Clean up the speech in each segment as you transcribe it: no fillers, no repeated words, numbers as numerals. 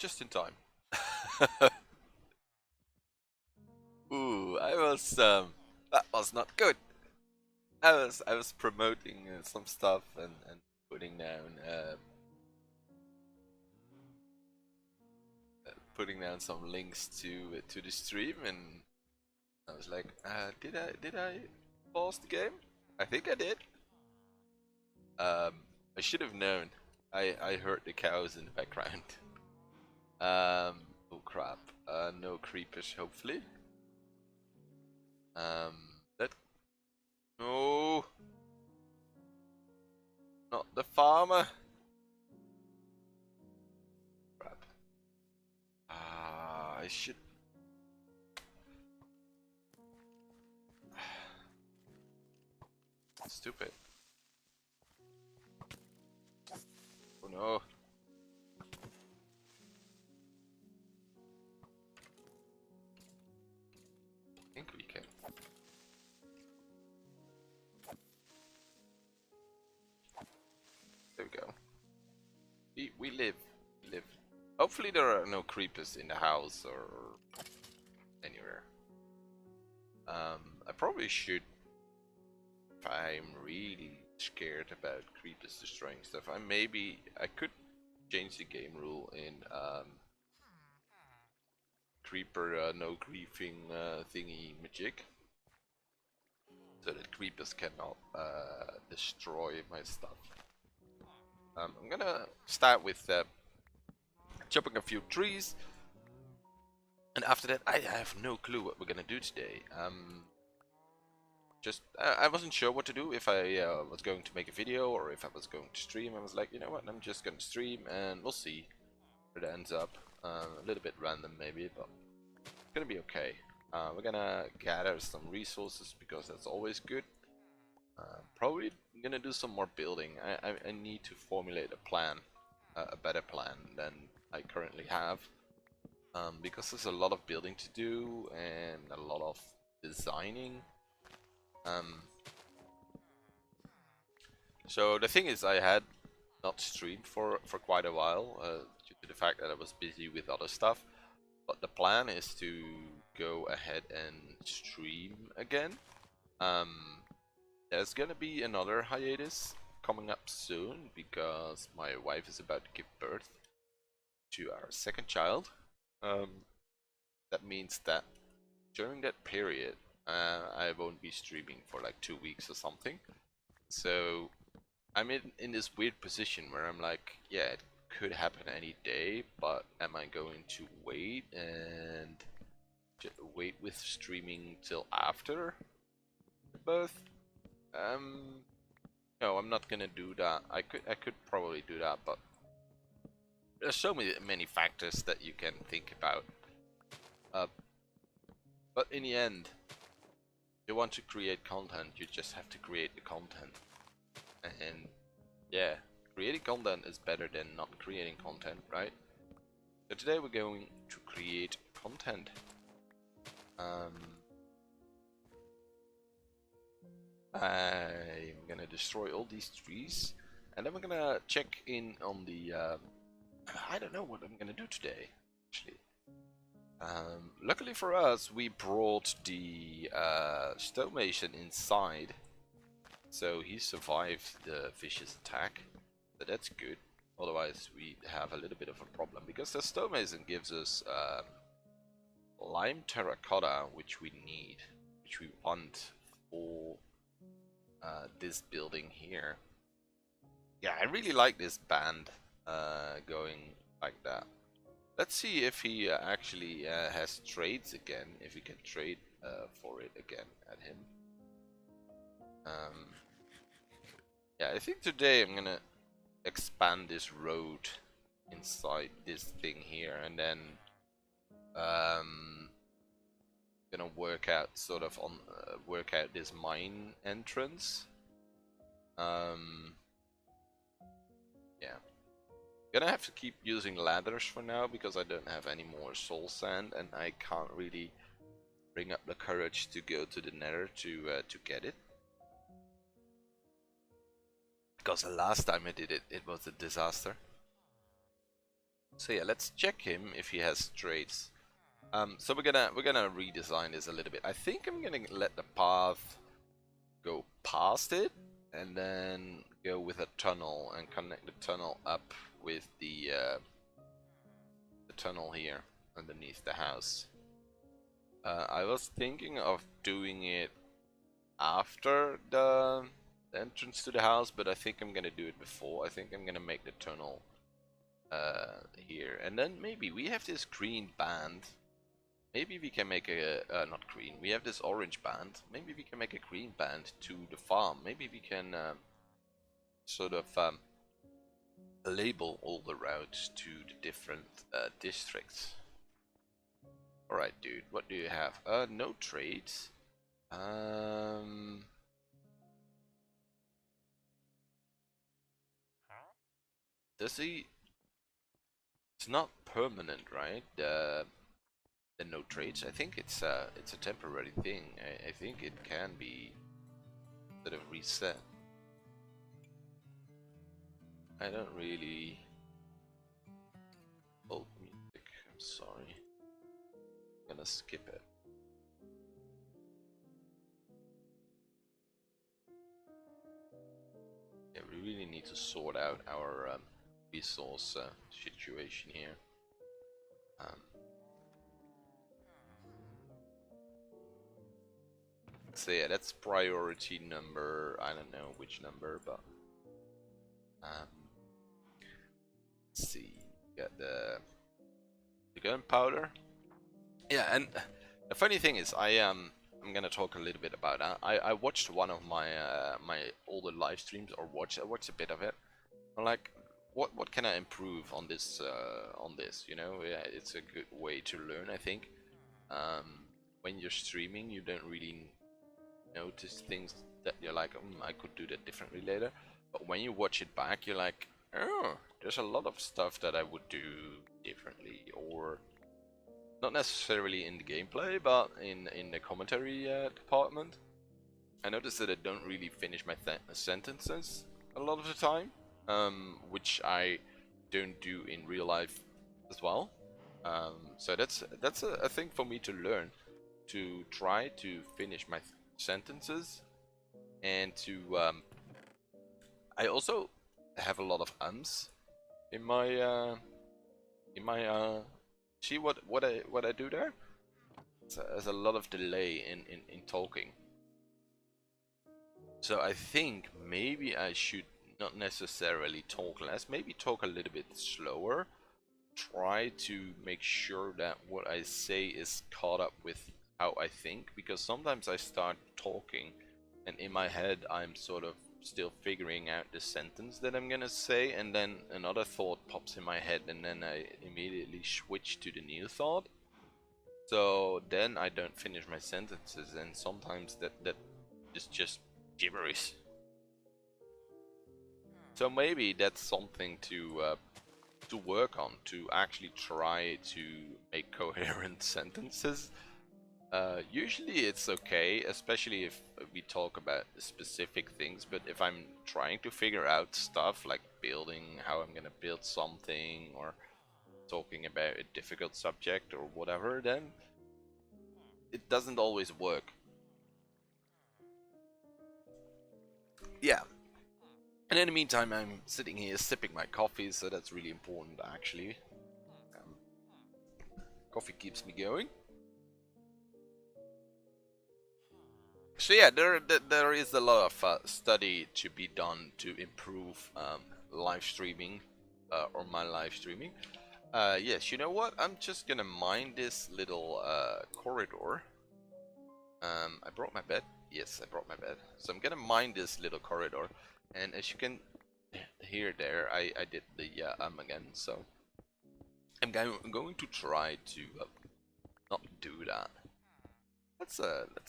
just in time. Ooh, that was not good. I was promoting some stuff and putting down some links to the stream, and I was like, did I pause the game? I think I did. I should have known. I heard the cows in the background. Oh crap. No creepers, hopefully. That no, not the farmer. Crap. I should. Stupid. Oh no. I think we can. There we go. We live. Live. Hopefully there are no creepers in the house or anywhere. I probably should, if I'm really scared about creepers destroying stuff, I could change the game rule in creeper no griefing thingy magic, so that creepers cannot destroy my stuff. I'm gonna start with chopping a few trees, and after that I have no clue what we're gonna do today. I wasn't sure what to do, if I was going to make a video or if I was going to stream. I was like, you know what, I'm just gonna stream and we'll see where it ends up. A little bit random maybe, but it's gonna be okay. We're gonna gather some resources because that's always good. Probably gonna do some more building. I need to formulate a plan, a better plan than I currently have, because there's a lot of building to do and a lot of designing. So the thing is, I had not streamed for quite a while due to the fact that I was busy with other stuff. But the plan is to go ahead and stream again. There's gonna be another hiatus coming up soon because my wife is about to give birth to our second child. That means that during that period, I won't be streaming for like 2 weeks or something. So I'm in this weird position where I'm like, yeah, it could happen any day, but am I going to wait and wait with streaming till after birth? No, I'm not gonna do that. I could probably do that, but there's so many factors that you can think about. But in the end, if you want to create content, you just have to create the content. And yeah, creating content is better than not creating content, right? So today we're going to create content. I'm gonna destroy all these trees, and then we're gonna check in on the I don't know what I'm gonna do today, actually. Luckily for us, we brought the stonemason inside, so he survived the vicious attack, so that's good. Otherwise we have a little bit of a problem, because the stonemason gives us lime terracotta, which we need, which we want for this building here. Yeah, I really like this band going like that. Let's see if he actually has trades again, if we can trade for it again at him. Yeah, I think today I'm gonna expand this road inside this thing here, and then gonna work out work out this mine entrance. Yeah, gonna have to keep using ladders for now because I don't have any more soul sand, and I can't really bring up the courage to go to the nether to get it, because the last time I did it, it was a disaster. So yeah, let's check him if he has traits. So we're gonna redesign this a little bit. I think I'm gonna let the path go past it, and then go with a tunnel and connect the tunnel up with the tunnel here underneath the house. I was thinking of doing it after the entrance to the house, but I think I'm gonna do it before. I think I'm gonna make the tunnel here, and then maybe we have this green band. Maybe we can make a not green. We have this orange band. Maybe we can make a green band to the farm. Maybe we can sort of label all the routes to the different districts. Alright, dude, what do you have? No trades. Does he... It's not permanent, right? The no trades. I think it's a temporary thing. I think it can be sort of reset. I don't really... Old music, I'm sorry. I'm gonna skip it. Yeah, we really need to sort out our resource situation here. So yeah, that's priority number, I don't know which number, but let's see, got the gunpowder. Yeah, and the funny thing is, I'm gonna talk a little bit about that. I watched one of my my older live streams, or I watched a bit of it. I'm like, what can I improve on this you know? Yeah, it's a good way to learn, I think. When you're streaming, you don't really notice things that you're like, I could do that differently later. But when you watch it back, you're like, oh, there's a lot of stuff that I would do differently, or not necessarily in the gameplay, but in the commentary department. I noticed that I don't really finish my sentences a lot of the time, which I don't do in real life as well. So that's a thing for me to learn, to try to finish my sentences, and to I also have a lot of ums in my see what I do there? There's a lot of delay in talking. So I think maybe I should not necessarily talk less, maybe talk a little bit slower. Try to make sure that what I say is caught up with how I think, because sometimes I start talking and in my head I'm sort of still figuring out the sentence that I'm gonna say, and then another thought pops in my head and then I immediately switch to the new thought. So then I don't finish my sentences, and sometimes that is just gibberish. So maybe that's something to work on, to actually try to make coherent sentences. Usually it's okay, especially if we talk about specific things, but if I'm trying to figure out stuff like building, how I'm gonna build something, or talking about a difficult subject or whatever, then it doesn't always work. Yeah. And in the meantime, I'm sitting here sipping my coffee, so that's really important actually. Coffee keeps me going. So yeah, there is a lot of study to be done to improve live streaming, or my live streaming. Yes, you know what? I'm just gonna mine this little corridor. I brought my bed. Yes, I brought my bed. So I'm gonna mine this little corridor, and as you can hear there, I did the again. So I'm going to try to not do that. That's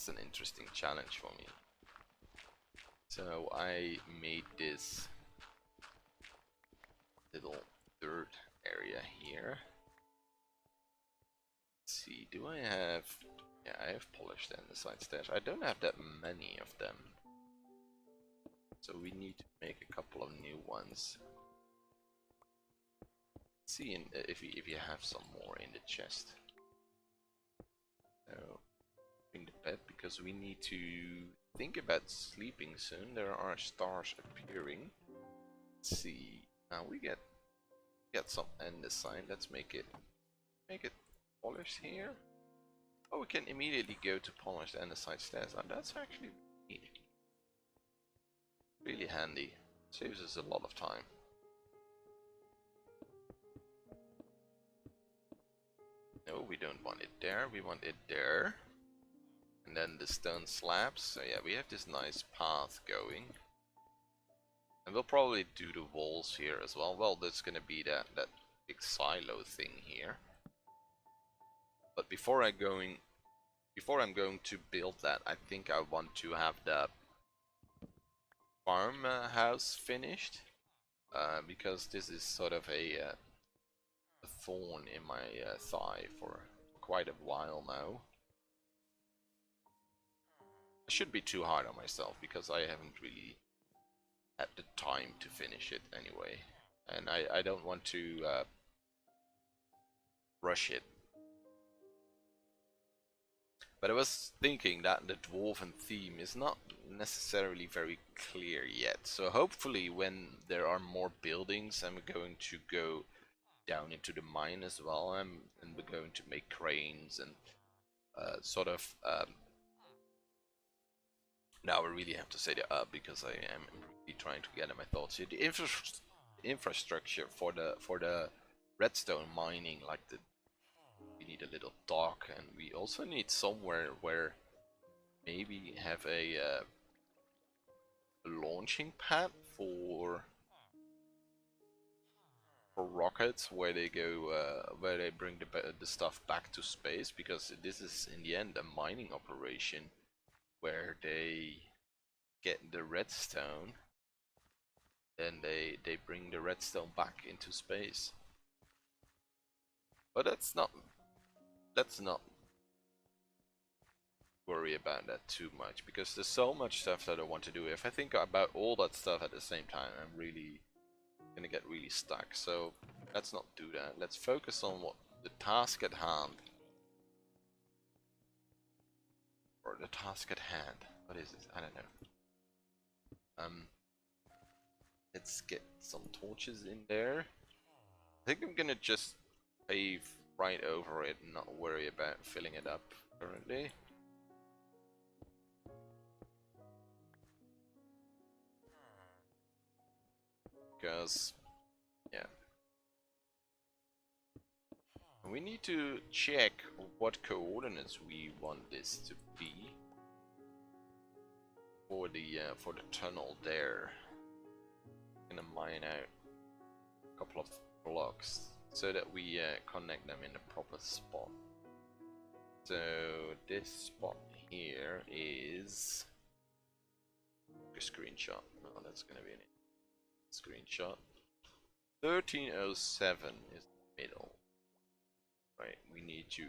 an interesting challenge for me. So I made this little dirt area here. Let's see, do I have... Yeah, I have polished andesite. I don't have that many of them. So we need to make a couple of new ones. See if you have some more in the chest. So, in the bed because we need to think about sleeping soon. There are stars appearing. Let's see. Now we get some andesite. Let's make it polished here. Oh, we can immediately go to polished andesite stairs. And that's actually really handy. Saves us a lot of time. No, we don't want it there. We want it there. And then the stone slabs. So yeah, we have this nice path going. And we'll probably do the walls here as well. Well, there's gonna be that big silo thing here. But before I'm going to build that, I think I want to have the farmhouse finished. Because this is sort of a thorn in my thigh for quite a while now. I shouldn't be too hard on myself because I haven't really had the time to finish it anyway, and I don't want to rush it. But I was thinking that the dwarven theme is not necessarily very clear yet, so hopefully when there are more buildings I'm going to go down into the mine as well, and we're going to make cranes and sort of now I really have to say the because I am really trying to gather my thoughts here. The infrastructure for the redstone mining, like we need a little dock, and we also need somewhere where maybe have a launching pad for rockets, where they go, where they bring the stuff back to space, because this is in the end a mining operation where they get the redstone, then they bring the redstone back into space. But let's not worry about that too much, because there's so much stuff that I want to do. If I think about all that stuff at the same time, I'm really gonna get really stuck. So let's not do that. Let's focus on what the task at hand. Or the task at hand. What is it? I don't know. Let's get some torches in there. I think I'm gonna just pave right over it and not worry about filling it up currently. Because, yeah. We need to check what coordinates we want this to be for the tunnel there. I'm gonna mine out a couple of blocks so that we connect them in the proper spot. So this spot here is a screenshot. No, that's gonna be an screenshot. 1307 is the middle. Right, we need to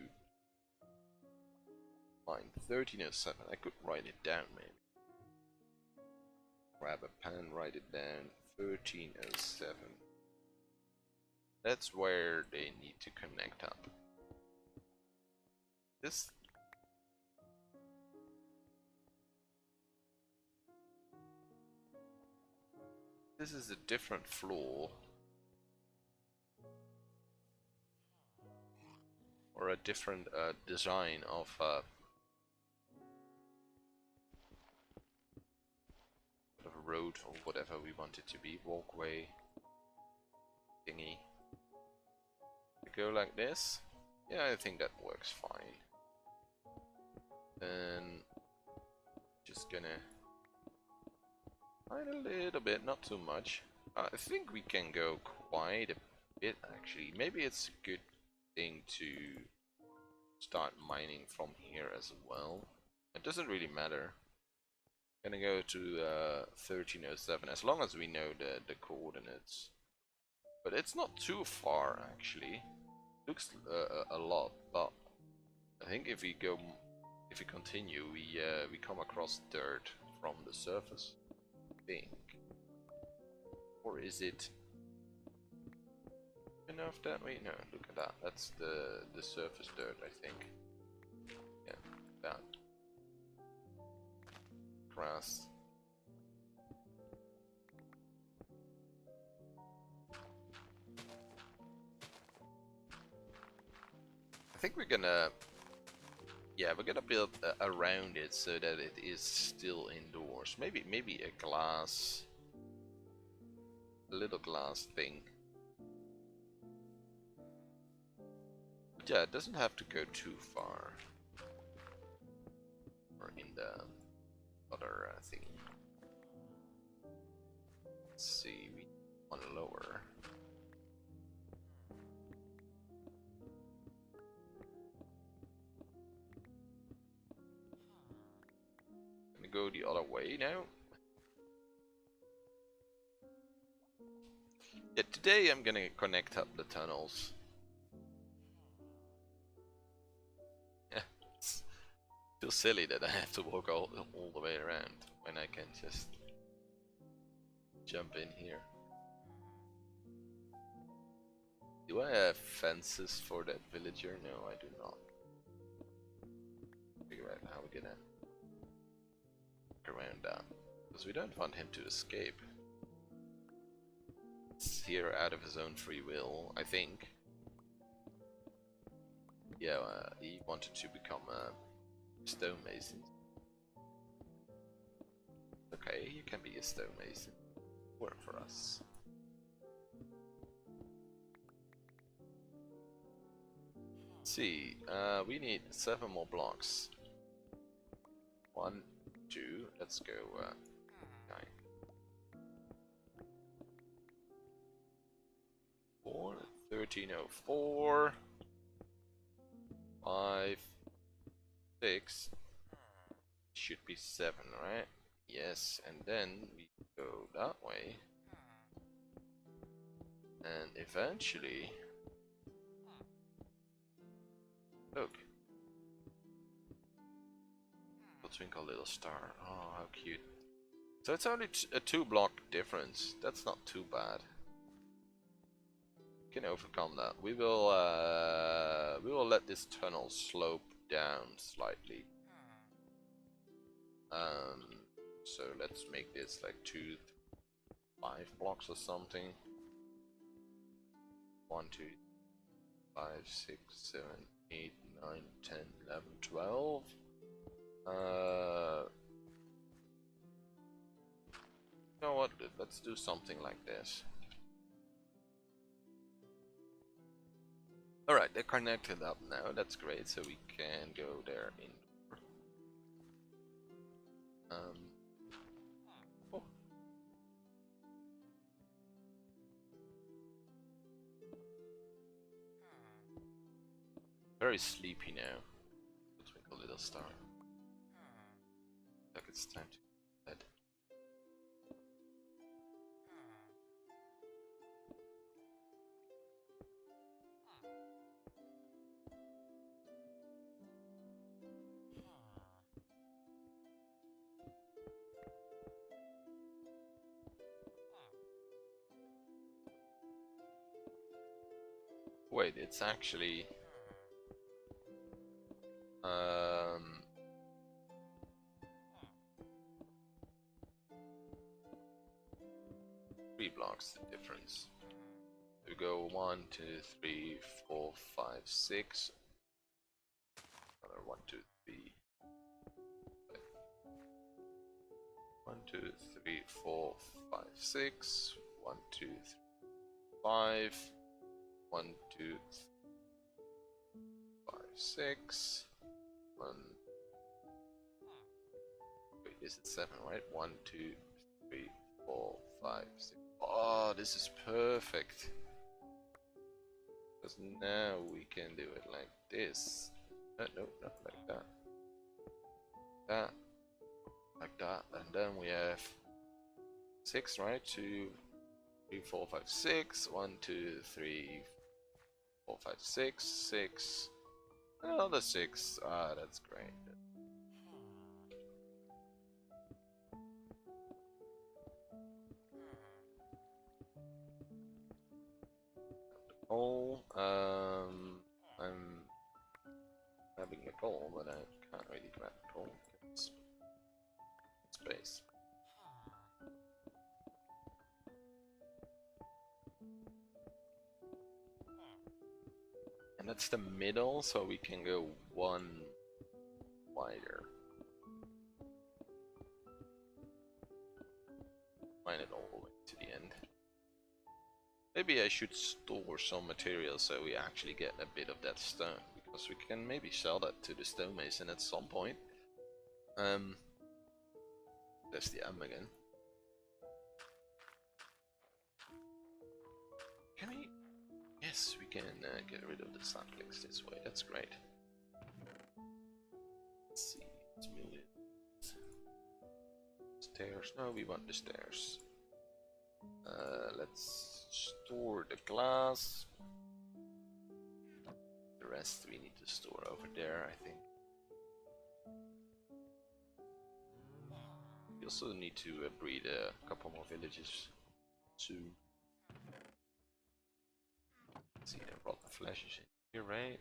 find 1307. I could write it down maybe. Grab a pen, write it down. 1307. That's where they need to connect up. This is a different floor, or a different design of a road, or whatever we want it to be, walkway thingy. We go like this. Yeah, I think that works fine. And just gonna hide a little bit, not too much. I think we can go quite a bit actually. Maybe it's a good thing to start mining from here as well. It doesn't really matter. Gonna go to 1307 as long as we know the coordinates. But it's not too far actually. Looks a lot, but I think if we continue, we come across dirt from the surface. I think, or is it? enough that way? No, look at that. That's the surface dirt, I think. Yeah, that. Grass. I think we're gonna, yeah, we're gonna build around it so that it is still indoors. Maybe a glass, a little glass thing. But yeah, it doesn't have to go too far. Or in the other thingy. Let's see, we want lower. Gonna go the other way now. Yeah, today I'm gonna connect up the tunnels. Yeah, it's feels silly that I have to walk all the way around when I can just jump in here. Do I have fences for that villager? No, I do not. Figure out how we're gonna work around that. Because we don't want him to escape. It's here out of his own free will, I think. Yeah, he wanted to become a stonemason. Okay, you can be a stonemason. Work for us. Let's see, we need 7 more blocks. 1, 2, let's go 9. 4, 1304. 5, 6. Should be 7, right? Yes, and then we go that way. And eventually... Look. A twinkle little star. Oh, how cute. So it's only a 2-block difference. That's not too bad. We can overcome that. We will let this tunnel slope down slightly. So let's make this like 2, 5 blocks or something. 1, 2, 5, 6, 7, 8, 9, 10, 11, 12. You know what? Let's do something like this. Alright, they're connected up now. That's great. So we can go there in. Oh. Very sleepy now. Twinkle little star. Like it's time to go to bed. Wait, it's actually 3 blocks the difference. We go 1, 2, 3, 4, 5, 6. Another 1, 2, 3. 1, 2, 3, 4, 5, 6. 1, 2, 3, 5. 1, 2, 5, 6. 1. Wait, is it 7, right? 1, 2, 3, 4, 5, 6. Oh, this is perfect. Because now we can do it like this. No, not like that. That. Like that. And then we have 6, right? 2, 3, 4, 5, 6. 1, 2, 3, 4, 5, 6. 6. Another 6. Ah, that's great. coal. I'm grabbing a coal, but I can't really grab coal. It's space. And that's the middle, so we can go one wider. Mine it all the way to the end. Maybe I should store some material so we actually get a bit of that stone, because we can maybe sell that to the stonemason at some point. There's the again. Can we? Yes, we can get rid of the saplings this way. That's great. Let's see. Let's move it. Stairs. No, we want the stairs. Let's store the glass. The rest we need to store over there, I think. We also need to breed a couple more villages soon. Let's see, I brought the flashes in here, right?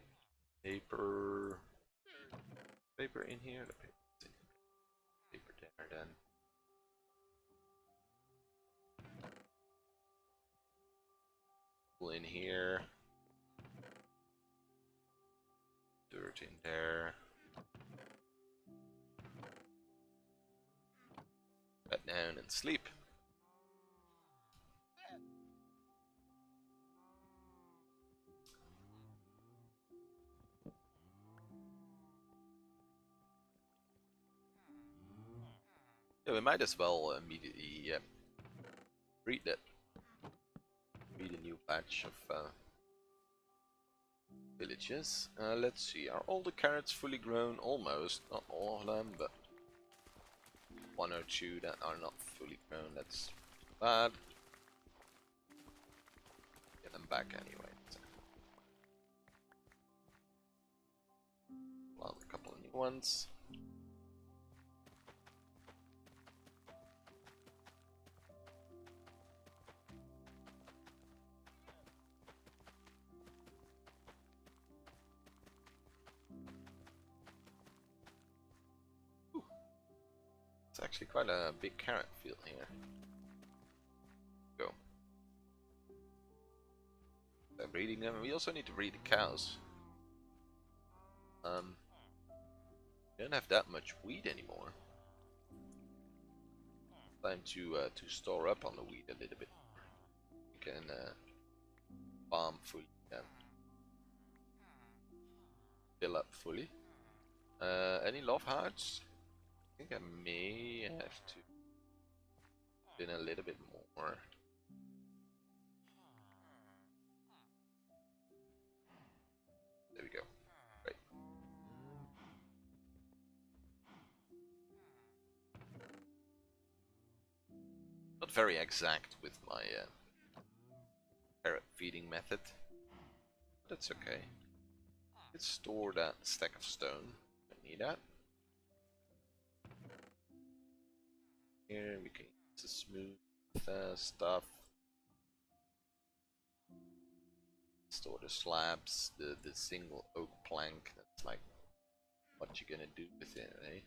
Paper in here. The paper there then. In here, dirt in there, bed down and sleep. Yeah, we might as well immediately breed that. Breed a new batch of villages. Let's see, are all the carrots fully grown? Almost, not all of them, but one or two that are not fully grown. That's bad. Get them back anyway. Well, a couple of new ones. It's actually quite a big carrot field here. Go. By breeding them, we also need to breed the cows. We don't have that much wheat anymore. Time to store up on the wheat a little bit. We can farm fully. Fill up fully. Any love hearts? I think I may have to bin a little bit more. There we go. Right. Not very exact with my carrot feeding method. But that's okay. Let's store that stack of stone. I need that. Here we can use the smooth stuff. Store the slabs, the single oak plank. That's like what you're gonna do with it, eh?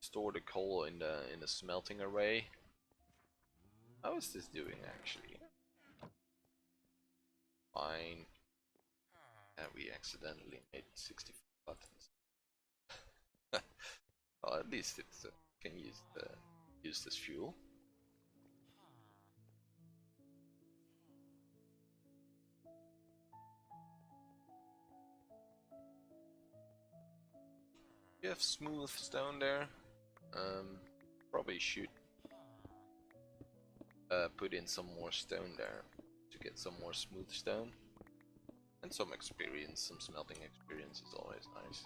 Store the coal in the smelting array. How is this doing actually? Fine. And we accidentally made 65 buttons. Well, at least it can use this fuel. You have smooth stone there. Probably should put in some more stone there to get some more smooth stone. And some experience, some smelting experience is always nice.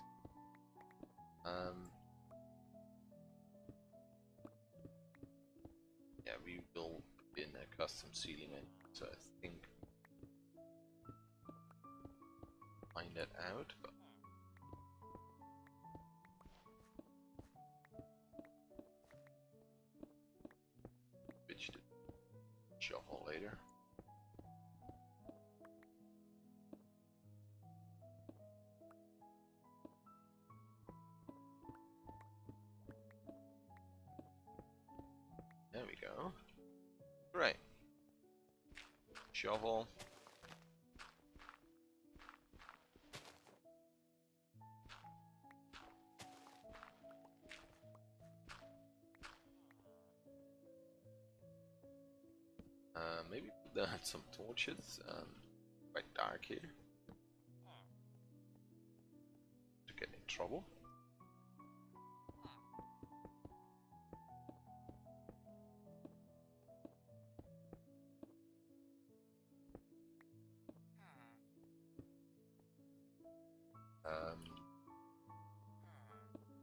Yeah, we will put in a custom ceiling, so I think find that out. But switch the shovel later. There we go. Great. Shovel. Maybe put down some torches. Quite dark here. To get in trouble.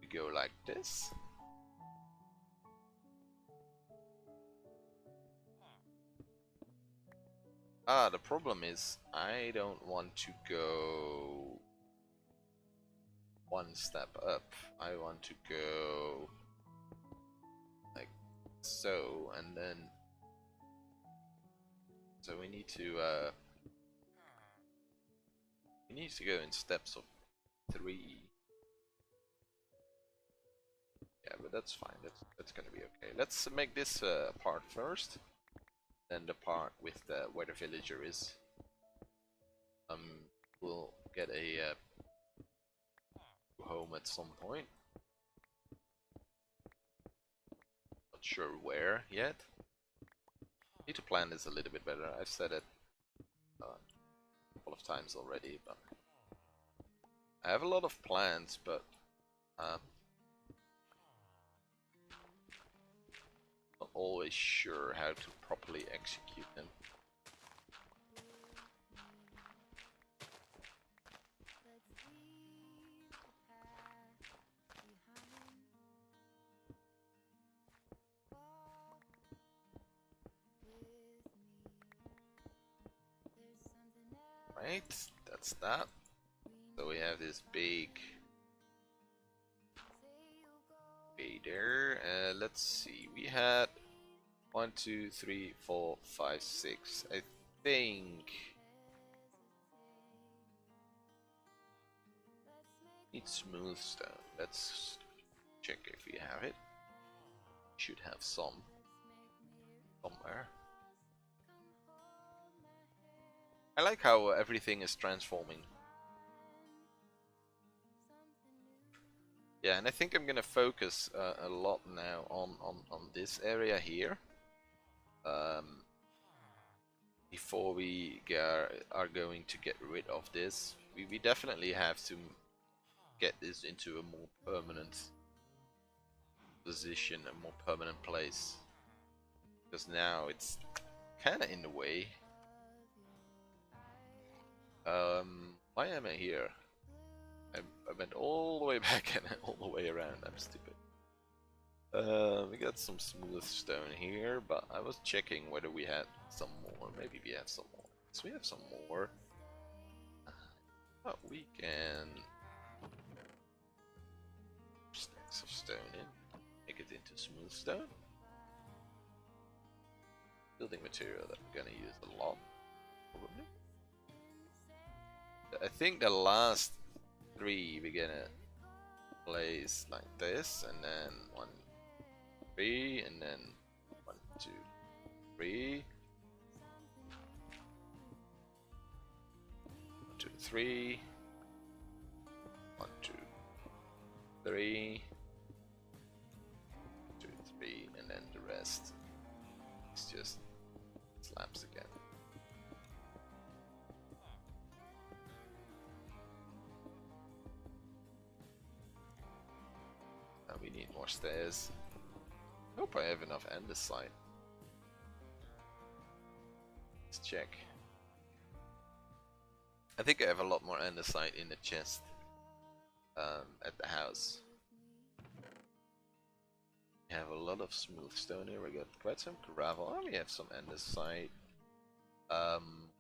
We go like this. The problem is I don't want to go one step up. I want to go like so, and then so we need to go in steps of 3. Yeah, but that's fine. That's gonna be okay. Let's make this part first. Then the part with where the villager is. We'll get a home at some point. Not sure where yet. Need to plan this a little bit better. I've said it a couple of times already, but I have a lot of plans, but not always sure how to properly execute them. Right, that's that. So we have this big there. Let's see, we had 1, 2, 3, 4, 5, 6. I think need smooth stone. Let's check if we have it. Should have some somewhere. I like how everything is transforming. Yeah, and I think I'm gonna focus a lot now on this area here. Before we are going to get rid of this, we definitely have to get this into a more permanent position, a more permanent place. Because now it's kinda in the way. Why am I here? I went all the way back and all the way around. I'm stupid. We got some smooth stone here, but I was checking whether we had some more. Maybe we have some more. So we have some more. Oh, we can stacks of stone in, make it into smooth stone. Building material that we're gonna use a lot, probably. I think the last 3 we're gonna place like this, and then 1, 3, and then 1, 2, 3, 1, 2, 3, 1, 2, 3, 2, 3, and then the rest is just slabs again. We need more stairs. Hope I have enough andesite. Let's check. I think I have a lot more andesite in the chest at the house. We have a lot of smooth stone here. We got quite some gravel. Oh, we have some andesite.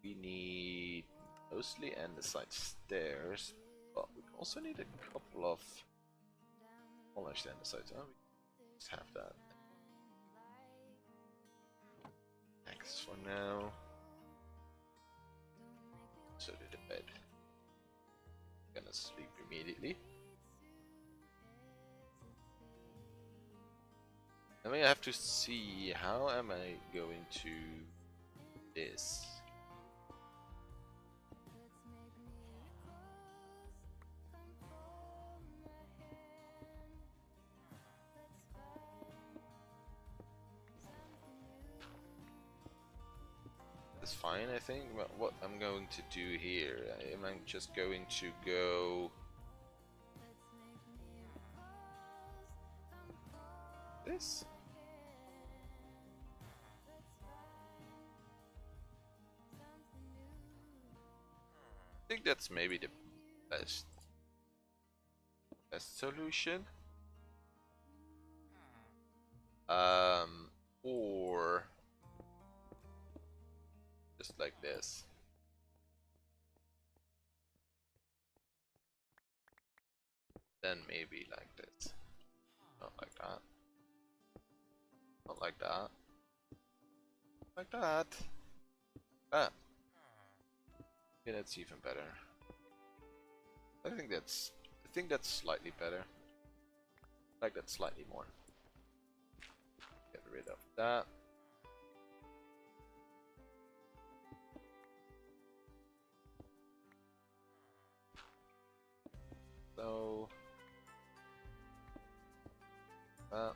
We need mostly andesite stairs, but we also need a couple of polished andesite. Oh, we just have that. Thanks for now. So to the bed. Gonna sleep immediately. I mean, I have to see how am I going to this. That's fine, I think. Well, what I'm going to do here, am I just going to go this? I think that's maybe the best solution. Or just like this. Then maybe like this. Not like that. Not like that. Like that. Ah. Yeah, that's even better. I think that's slightly better. I like that slightly more. Get rid of that. So that.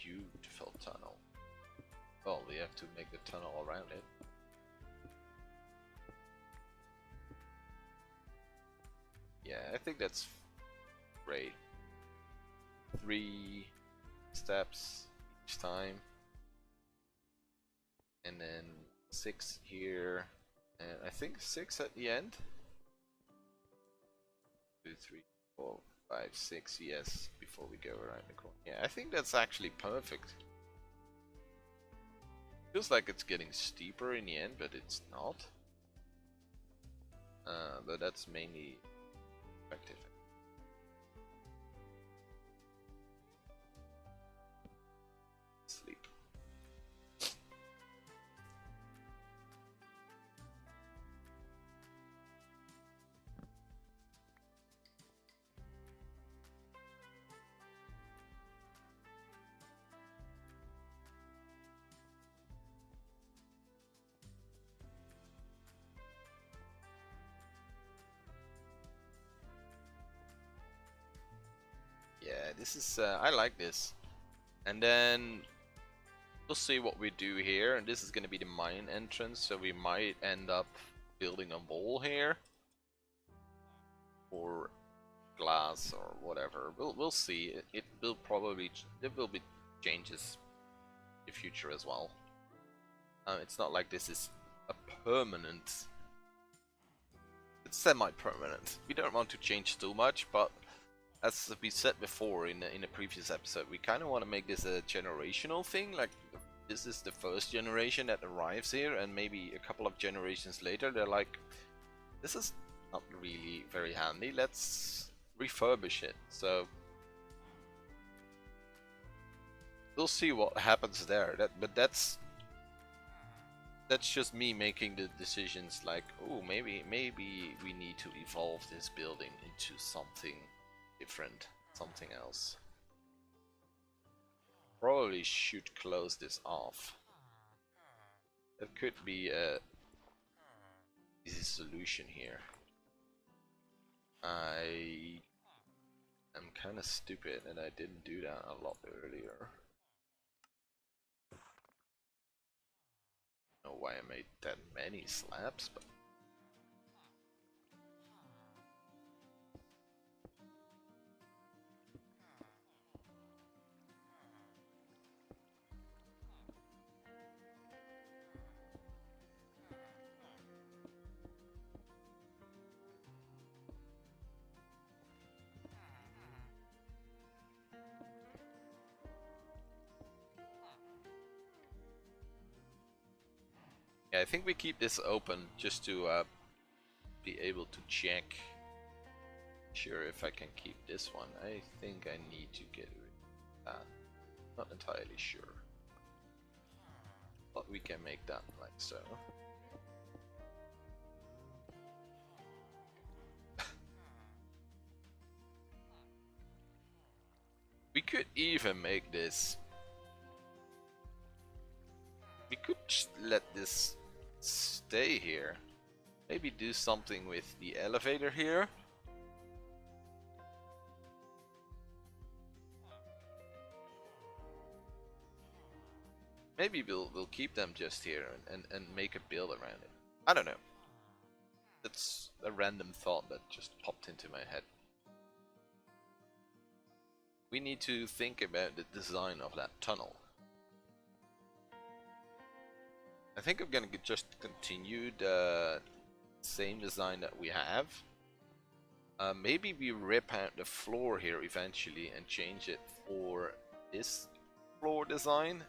Beautiful tunnel. Well, we have to make the tunnel around it. Yeah, I think that's great. 3 steps each time. And then 6 here. And I think 6 at the end. 2, 3, 4, 5, 6, yes, before we go around the corner. Yeah, I think that's actually perfect. Feels like it's getting steeper in the end, but it's not. But that's mainly effective. Sleep. Yeah, this is I like this. And then we'll see what we do here, and this is gonna be the mine entrance, so we might end up building a wall here. Or glass or whatever. We'll see. It will probably there will be changes in the future as well. It's not like this is a permanent. It's semi-permanent. We don't want to change too much, but as we said before in a previous episode, we kind of want to make this a generational thing. Like this is the first generation that arrives here, and maybe a couple of generations later, they're like, "This is not really very handy. Let's refurbish it." So we'll see what happens there. But that's just me making the decisions. Like, oh, maybe we need to evolve this building into something different, something else. Probably should close this off. That could be a easy solution here. I am kind of stupid and I didn't do that a lot earlier. I don't know why I made that many slabs, but yeah, I think we keep this open just to be able to check. Sure, if I can keep this one. I think I need to get rid of that. Not entirely sure. but we can make that like so. We could even make this. We could just let this stay here. Maybe do something with the elevator here. Maybe we'll keep them just here and make a build around it. I don't know. That's a random thought that just popped into my head. We need to think about the design of that tunnel. I think I'm gonna just continue the same design that we have. Maybe we rip out the floor here eventually and change it for this floor design.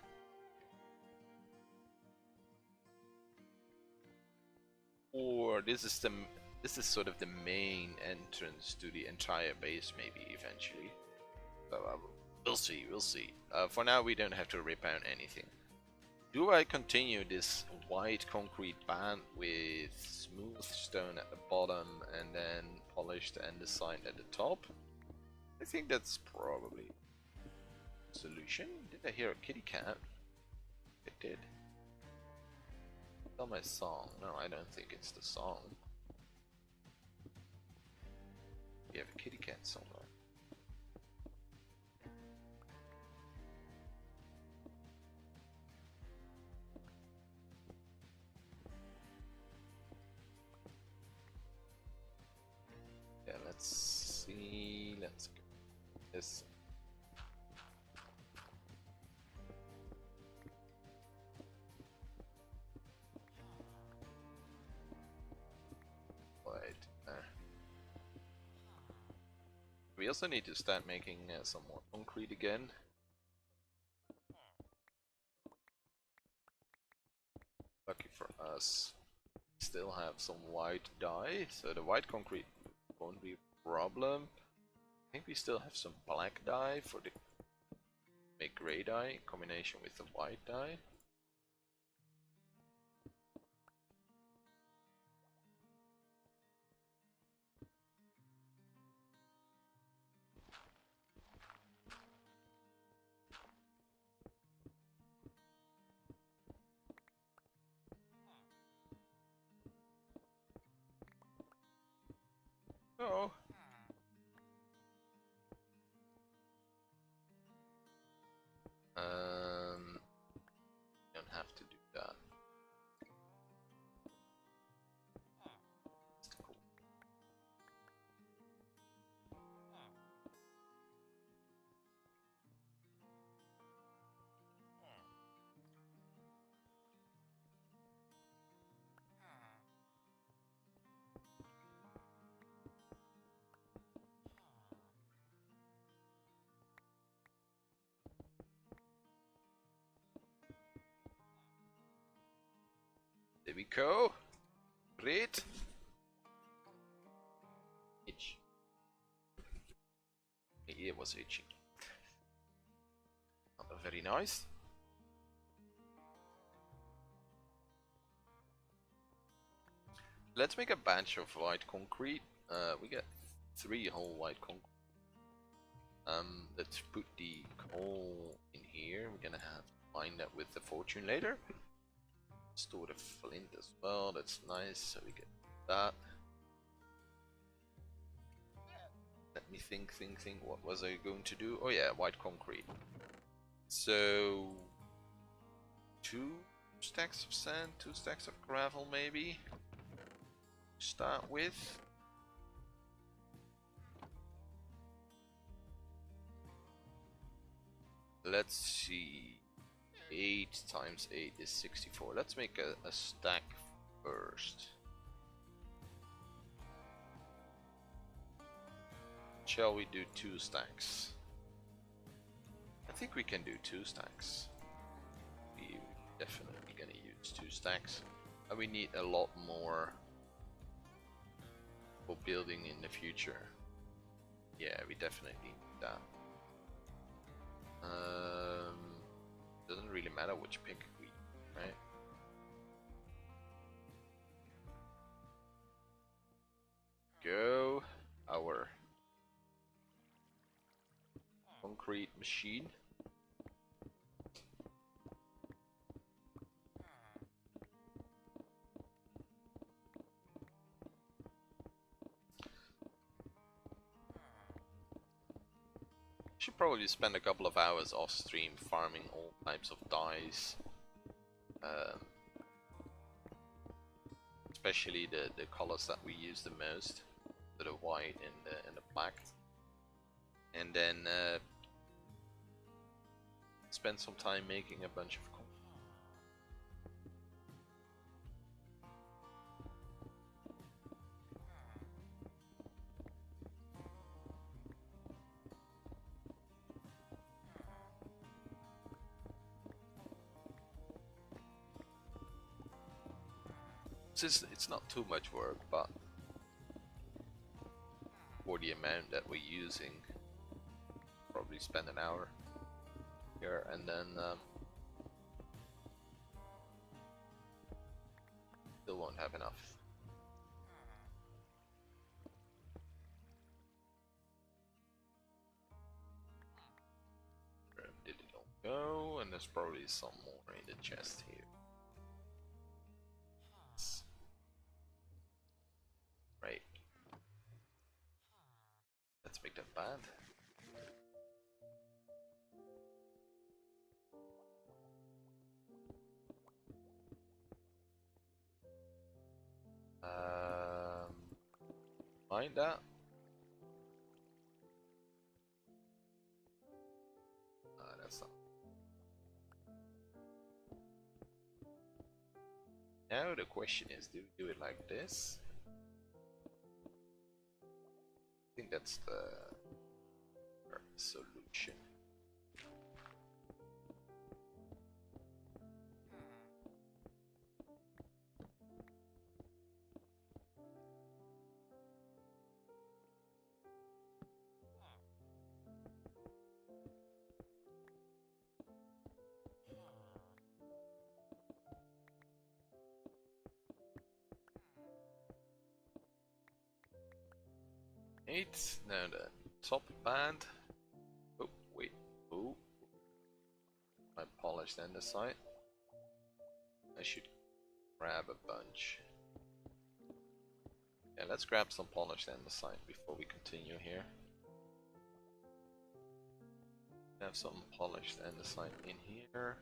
Or this is sort of the main entrance to the entire base, maybe eventually. So we'll see, we'll see. For now, we don't have to rip out anything. Do I continue this white concrete band with smooth stone at the bottom and then polished andesite at the top? I think that's probably the solution. Did I hear a kitty cat? It did. Tell my song. No, I don't think it's the song. We have a kitty cat somewhere. Yeah, let's see. Let's go. This. We also need to start making some more concrete again. Lucky for us, we still have some white dye, so the white concrete won't be a problem. I think we still have some black dye for the make gray dye in combination with the white dye. Oh. Don't have to do that. Cool. There we go. Great. Itch. My ear was itching. Very nice. Let's make a batch of white concrete. We got 3 whole white concrete. Let's put the coal in here. We're gonna have to mine that with the fortune later. Store the flint as well. That's nice. So we get that. Let me think. What was I going to do? Oh yeah, white concrete. So 2 stacks of sand, 2 stacks of gravel, maybe. Start with. Let's see. 8 times 8 is 64. Let's make a stack first. Shall we do 2 stacks? I think we can do 2 stacks. We're definitely gonna use 2 stacks. And we need a lot more for building in the future. Yeah, we definitely need that. Doesn't really matter which pick we, right? concrete machine. Should probably spend a couple of hours off stream farming all types of dyes. Especially the colors that we use the most, the white and the black. And then spend some time making a bunch of it's not too much work, but for the amount that we're using, probably spend an hour here and then still won't have enough. Where did it all go? And there's probably some more in the chest here. Right. Let's make that bad. Mind that. That's not. Now the question is, do we do it like this? I think that's the solution. Now the top band. Oh wait, oh, I polished andesite. I should grab a bunch. Yeah, let's grab some polished andesite before we continue here. Have some polished andesite in here.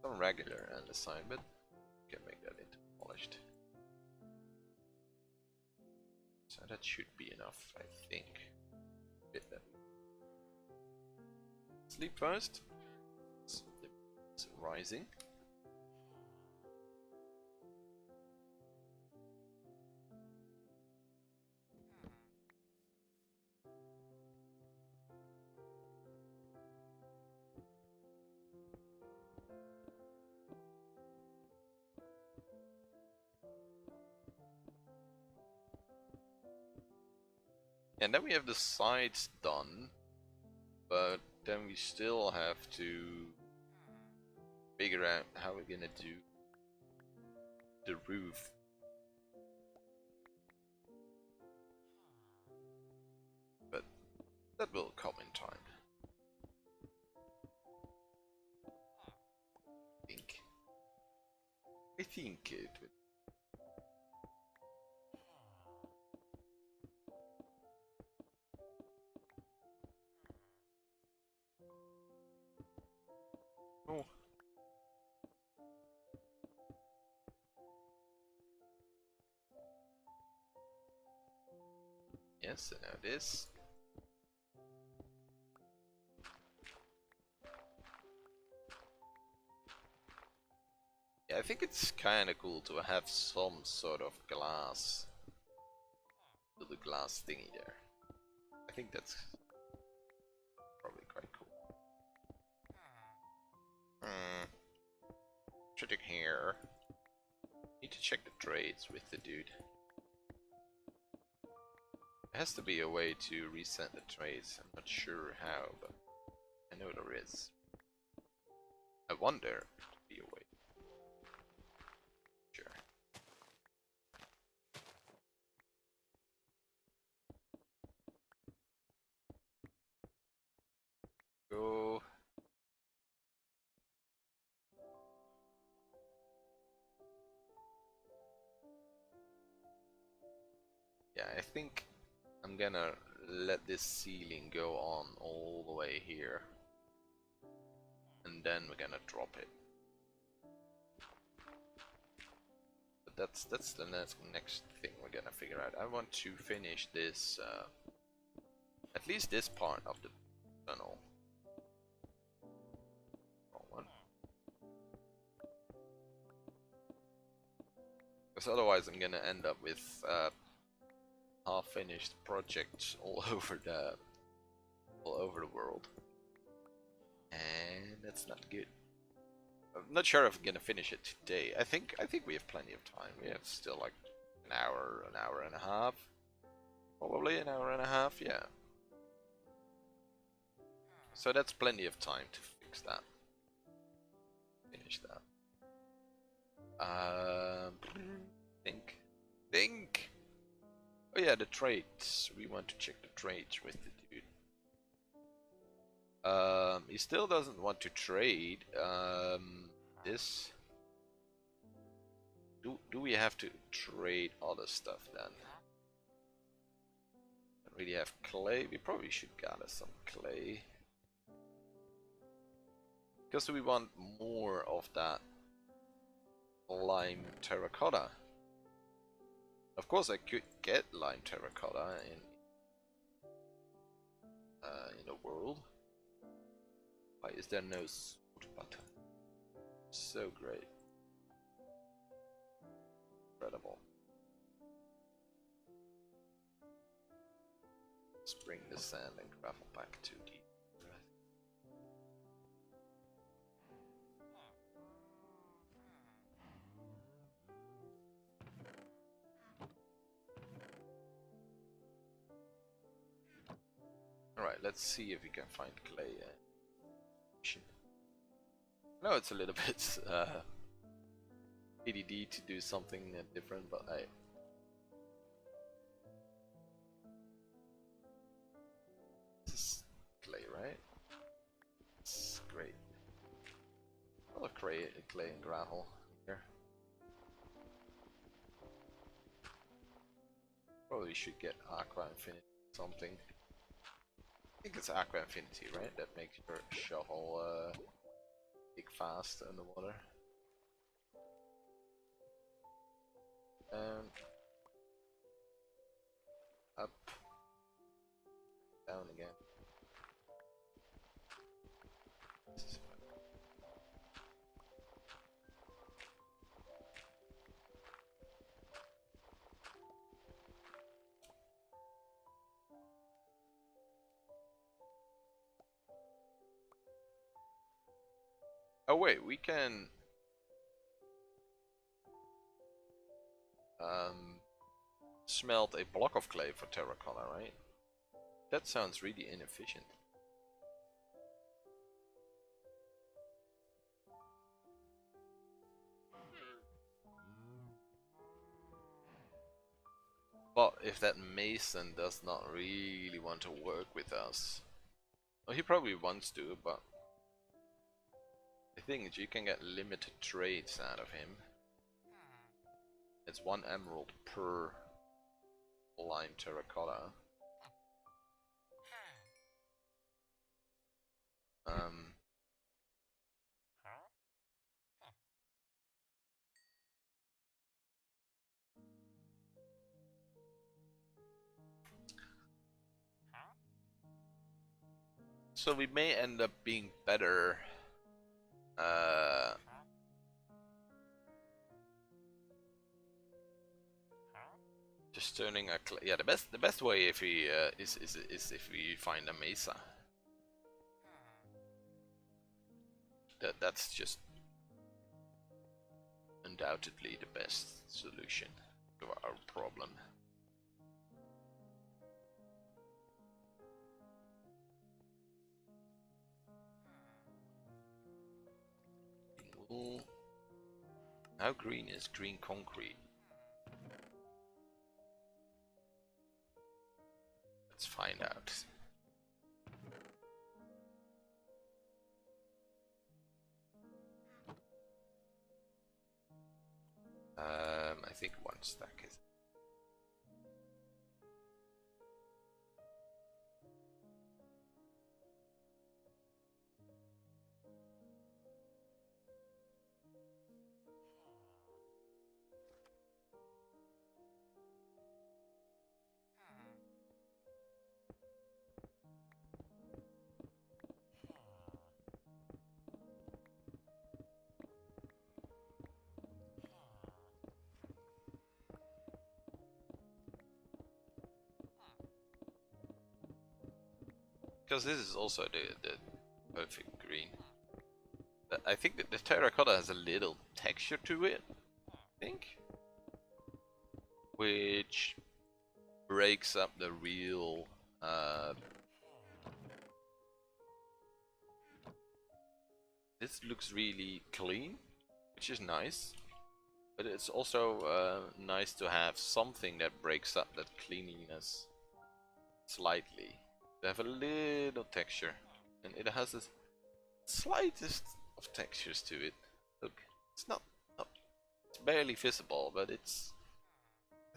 Some regular andesite, but we can make that into polished. So that should be enough, I think. Get that. Sleep first. It's rising. And then we have the sides done, but then we still have to figure out how we're gonna do the roof. But that will come in time. I think it will. Oh. Yes, and now this. Yeah, I think it's kind of cool to have some sort of glass, little glass thingy there. I think that's probably quite cool. Check here. Need to check the trades with the dude. There has to be a way to reset the trades. I'm not sure how, but I know there is. I wonder if there'd be a way. Sure. Yeah, I think I'm gonna let this ceiling go on all the way here. And then we're gonna drop it. But that's the next thing we're gonna figure out. I want to finish this, at least this part of the tunnel. Wrong one. Because otherwise I'm gonna end up with half-finished projects all over the world, and that's not good. I'm not sure if I'm gonna finish it today. I think we have plenty of time. We have still like an hour and a half, probably an hour and a half. Yeah. So that's plenty of time to fix that. Finish that. Think. Oh yeah, the traits. We want to check the traits with the dude. He still doesn't want to trade. This. Do we have to trade other stuff then? Don't really have clay. We probably should gather some clay. Because we want more of that lime terracotta. Of course I could get lime terracotta in the world. Why is there no sword button? So great. Incredible. Let's bring the sand and gravel back to the Alright, let's see if we can find clay. I know it's a little bit ADD to do something different, but this is clay, right? It's great. A lot of clay and gravel here. Probably should get Aqua Infinity something. I think it's Aqua Infinity, right? That makes your shovel dig fast underwater. Up. Down again. Oh wait, we can smelt a block of clay for terracotta, right? That sounds really inefficient. But if that mason does not really want to work with us, well, he probably wants to, but the thing is you can get limited trades out of him. It's 1 emerald per lime terracotta. So we may end up being better just turning a yeah, the best way if we is if we find a mesa. That's just undoubtedly the best solution to our problem. How green is green concrete? Let's find out. I think 1 stack is. because this is also the perfect green. I think that the terracotta has a little texture to it, I think, which breaks up the real this looks really clean, which is nice, but it's also nice to have something that breaks up that cleanliness slightly, to have a little texture, and it has the slightest of textures to it. Look, it's not it's barely visible, but I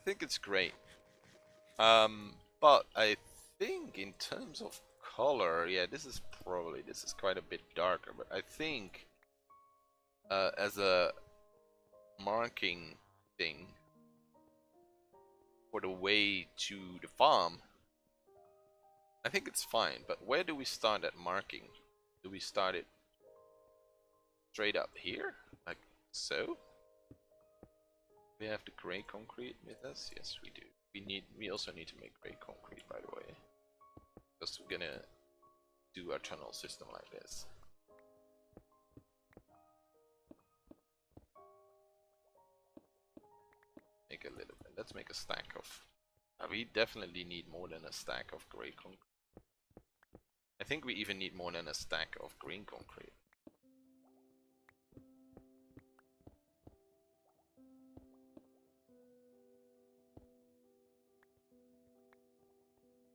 think it's great. But I think in terms of color, yeah, this is quite a bit darker, but I think as a marking thing for the way to the farm, I think it's fine. But where do we start at marking? Do we start it straight up here, like so? We have the gray concrete with us. Yes, we do. We also need to make gray concrete, by the way, because we're gonna do our tunnel system like this. Make a little bit. Let's make a stack of. We definitely need more than a stack of gray concrete. I think we even need more than a stack of green concrete.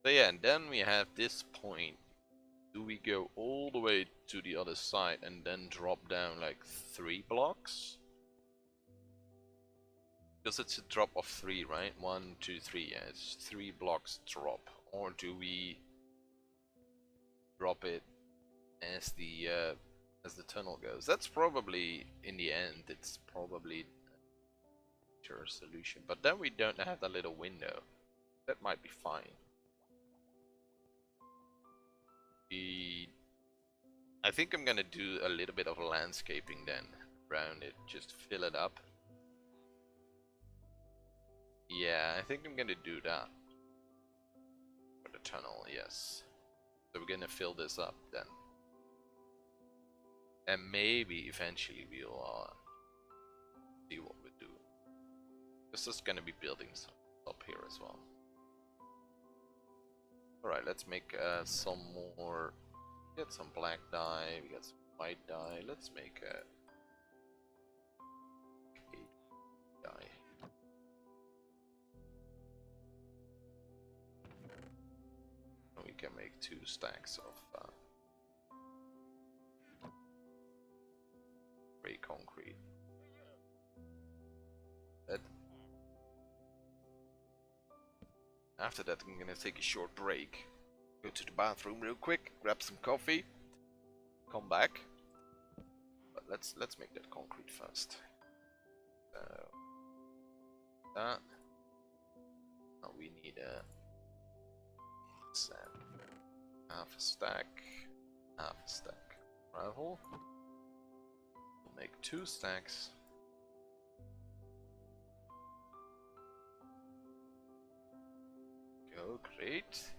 So yeah, and then we have this point. Do we go all the way to the other side and then drop down like 3 blocks? Because it's a drop of 3, right? 1, 2, 3. Yeah, it's 3 blocks drop. Or do we drop it as the tunnel goes? That's probably, in the end, it's probably a sure solution. But then we don't have that little window. That might be fine. I think I'm gonna do a little bit of landscaping then around it, just fill it up. Yeah, I think I'm gonna do that for the tunnel, yes. So we're gonna fill this up then. And maybe eventually we'll see what we do. This is gonna be building some up here as well. Alright, let's make some more. Get some black dye, we got some white dye. Let's make a dye. And we can make 2 stacks of gray concrete. After that, I'm gonna take a short break. Go to the bathroom real quick, grab some coffee, come back. But let's make that concrete first. That. Now we need a sand. Half a stack. Gravel. We'll make 2 stacks. Go, great.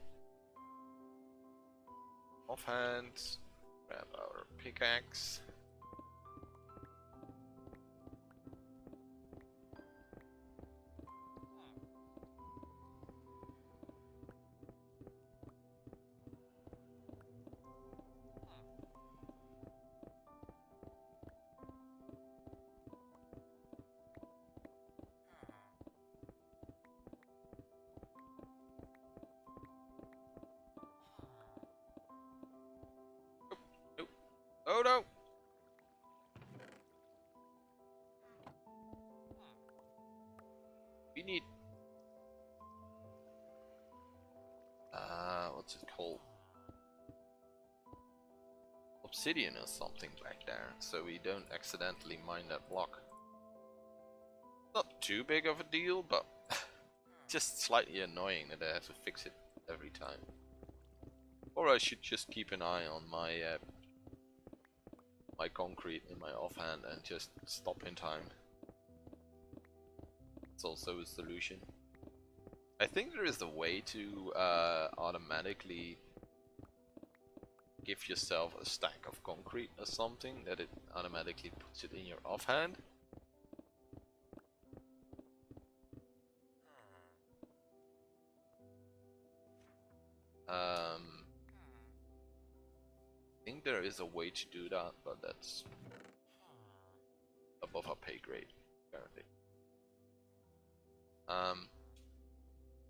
Offhand, grab our pickaxe. Oh no! We need what's it called? Obsidian or something back there, so we don't accidentally mine that block. Not too big of a deal, but just slightly annoying that I have to fix it every time. Or I should just keep an eye on my my concrete in my offhand and just stop in time. It's also a solution. I think there is a way to automatically give yourself a stack of concrete or something that it automatically puts it in your offhand. I think there is a way to do that, but that's above our pay grade currently.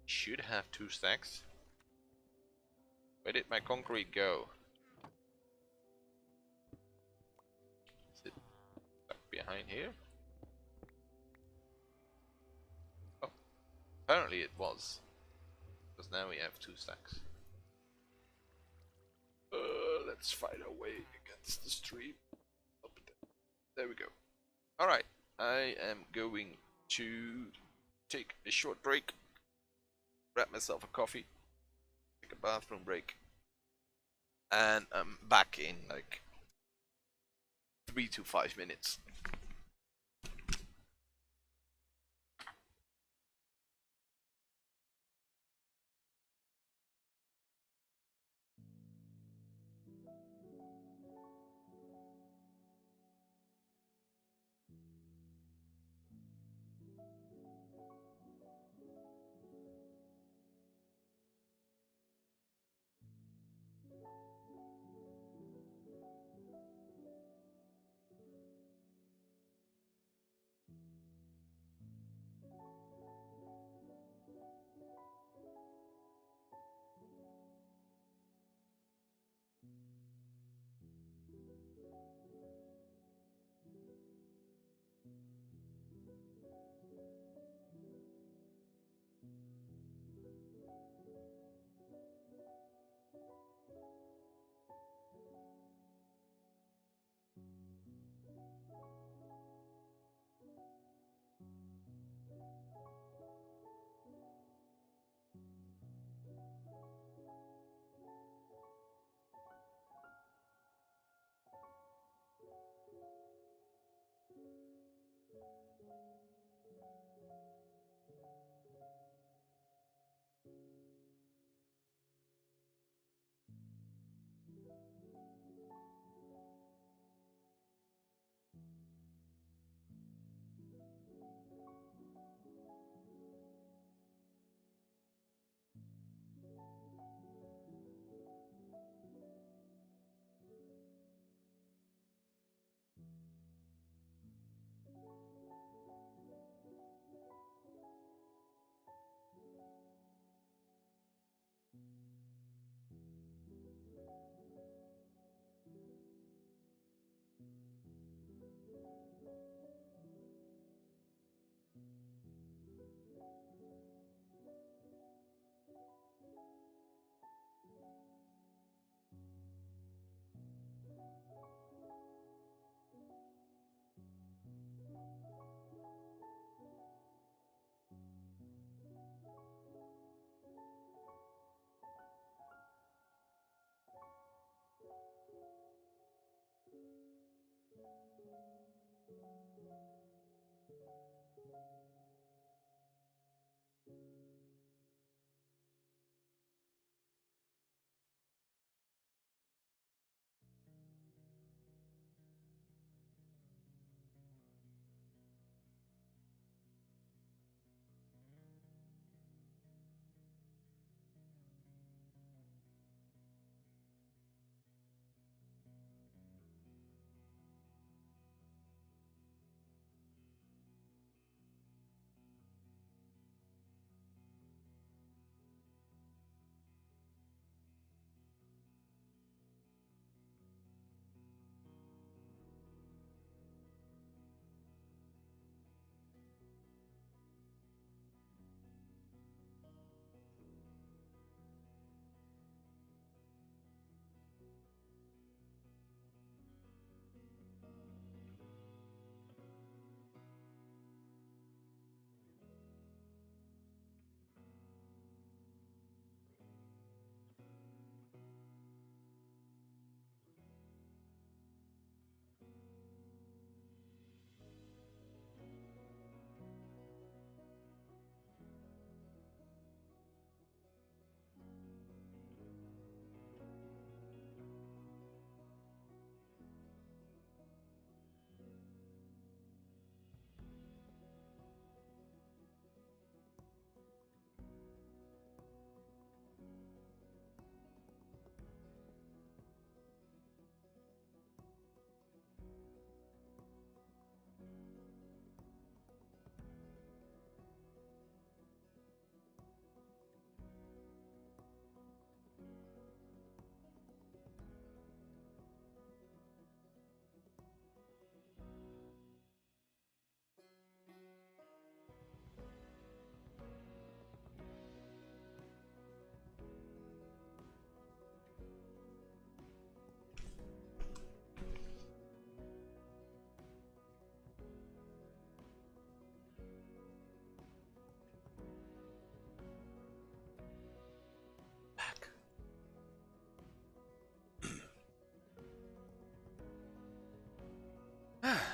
Should have 2 stacks. Where did my concrete go? Is it stuck behind here? Oh, apparently it was. Because now we have 2 stacks. Let's fight our way against the stream. There we go. Alright, I am going to take a short break. Grab myself a coffee. Take a bathroom break. And I'm back in like 3 to 5 minutes.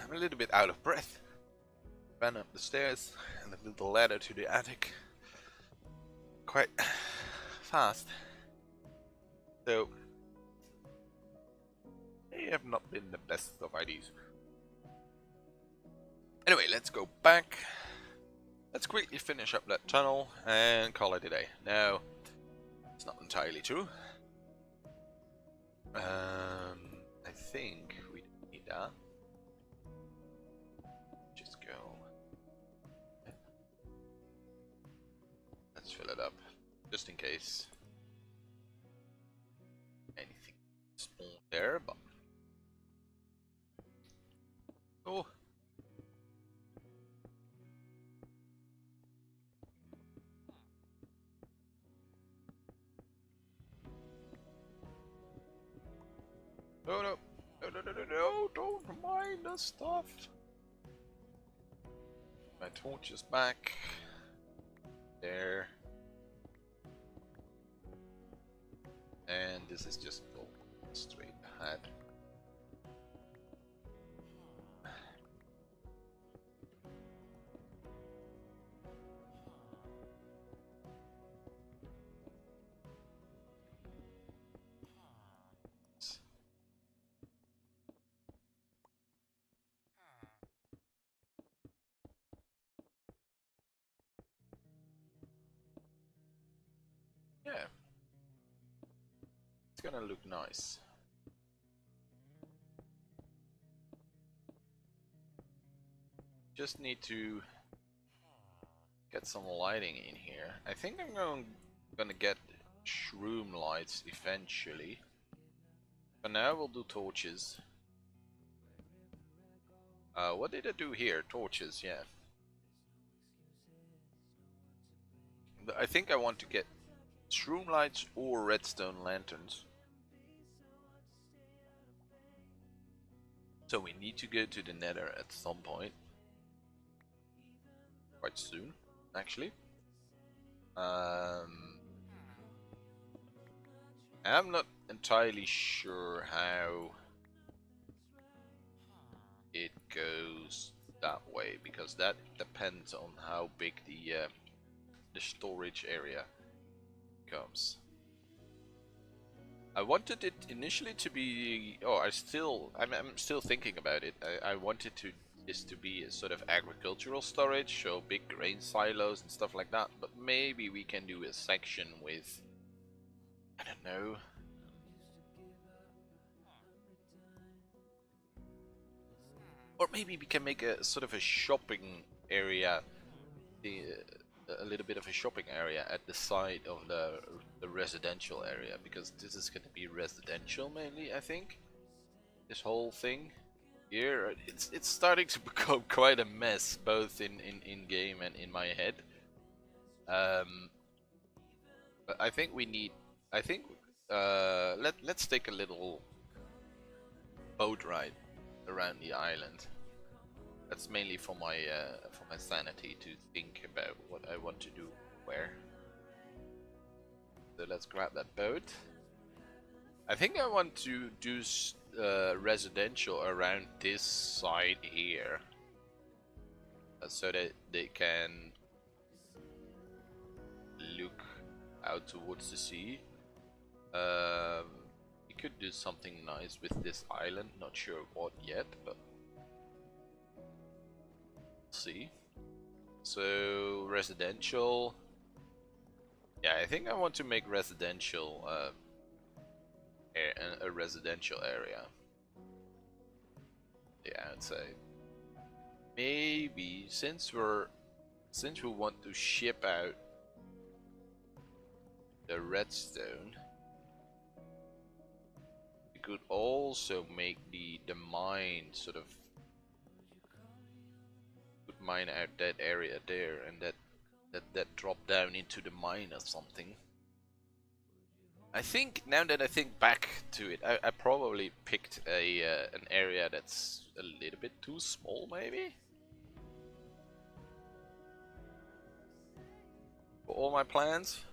I'm a little bit out of breath. Ran up the stairs and the little ladder to the attic quite fast. So, they have not been the best of ideas. Anyway, let's go back. Let's quickly finish up that tunnel and call it a day. No, it's not entirely true. I think we don't need that. Just go. Let's fill it up, just in case anything spawned there. But oh. No, no, no, no, no, no, no, don't mind the stuff. My torch is back. There. And this is just going straight ahead. Yeah. It's gonna look nice. Just need to get some lighting in here. I think I'm gonna get shroom lights eventually. For now we'll do torches. What did I do here? Torches, yeah. I think I want to get shroom lights or redstone lanterns. So we need to go to the nether at some point. Quite soon, actually. I'm not entirely sure how it goes that way, because that depends on how big the storage area becomes. I wanted it initially to be. Oh, I'm still thinking about it. I wanted this to be a sort of agricultural storage, so big grain silos and stuff like that. But maybe we can do a section with, I don't know. Or maybe we can make a sort of a shopping area, a little bit of a shopping area at the side of the residential area, because this is going to be residential mainly, I think. This whole thing here, it's starting to become quite a mess, both in game and in my head. But I think we need. I think let's take a little boat ride around the island. That's mainly for my sanity, to think about what I want to do where. So let's grab that boat. I think I want to do residential around this side here, so that they can look out towards the sea. We could do something nice with this island, not sure what yet, but see. So residential. Yeah, I think I want to make residential a residential area. Yeah, I'd say maybe since we want to ship out the redstone, we could also make the mine sort of mine out that area there, and that drop down into the mine or something. I think, now that I think back to it, I probably picked an area that's a little bit too small, maybe, for all my plans.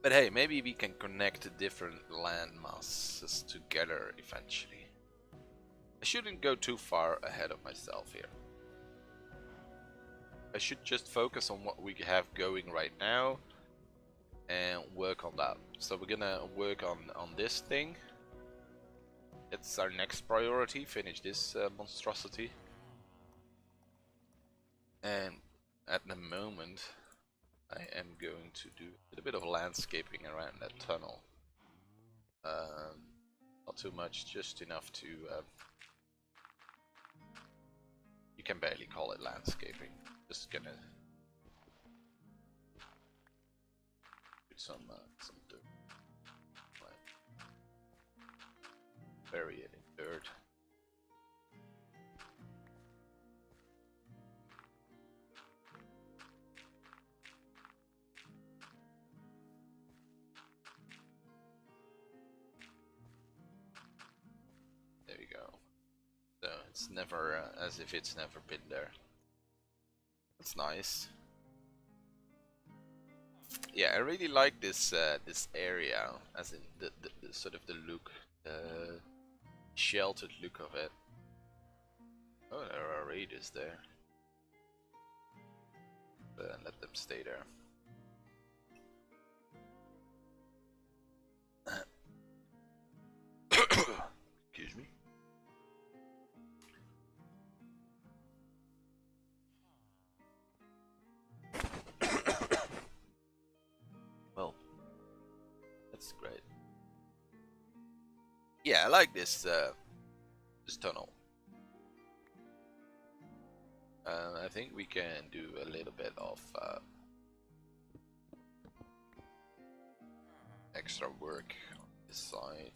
But hey, maybe we can connect different land masses together eventually. I shouldn't go too far ahead of myself here. I should just focus on what we have going right now and work on that. So we're gonna work on this thing. It's our next priority, finish this monstrosity. And at the moment I am going to do a little bit of landscaping around that tunnel. Not too much, just enough to... you can barely call it landscaping. Just gonna put some dirt. Bury it in dirt. There you go. So it's never as if it's never been there. That's nice. Yeah, I really like this this area, as in the sort of the look, sheltered look of it. Oh, there are raiders there. But let them stay there. Excuse me. Well, that's great. Yeah, I like this this tunnel. I think we can do a little bit of extra work on this side.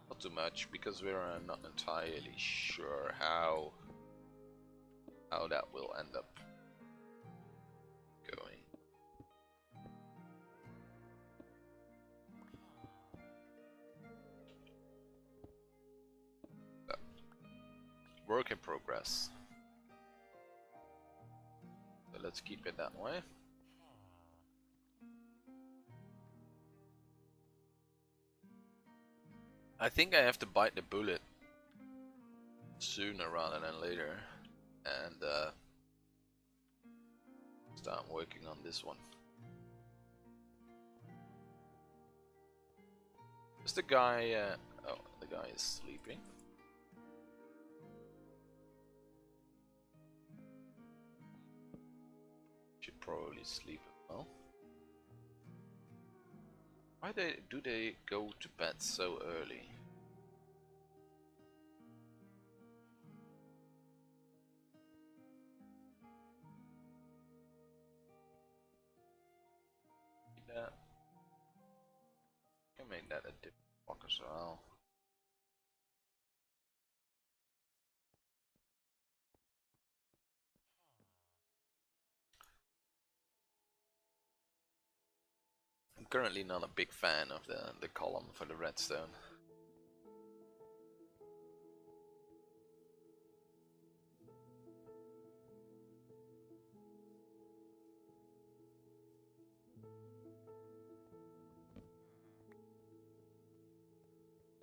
Not too much, because we're not entirely sure how that will end up going. Work in progress. So let's keep it that way. I think I have to bite the bullet sooner rather than later and start working on this one. Is the guy oh, the guy is sleeping. Should probably sleep as well. Why do they go to bed so early? That can make that a different block as well. I'm currently not a big fan of the column for the redstone.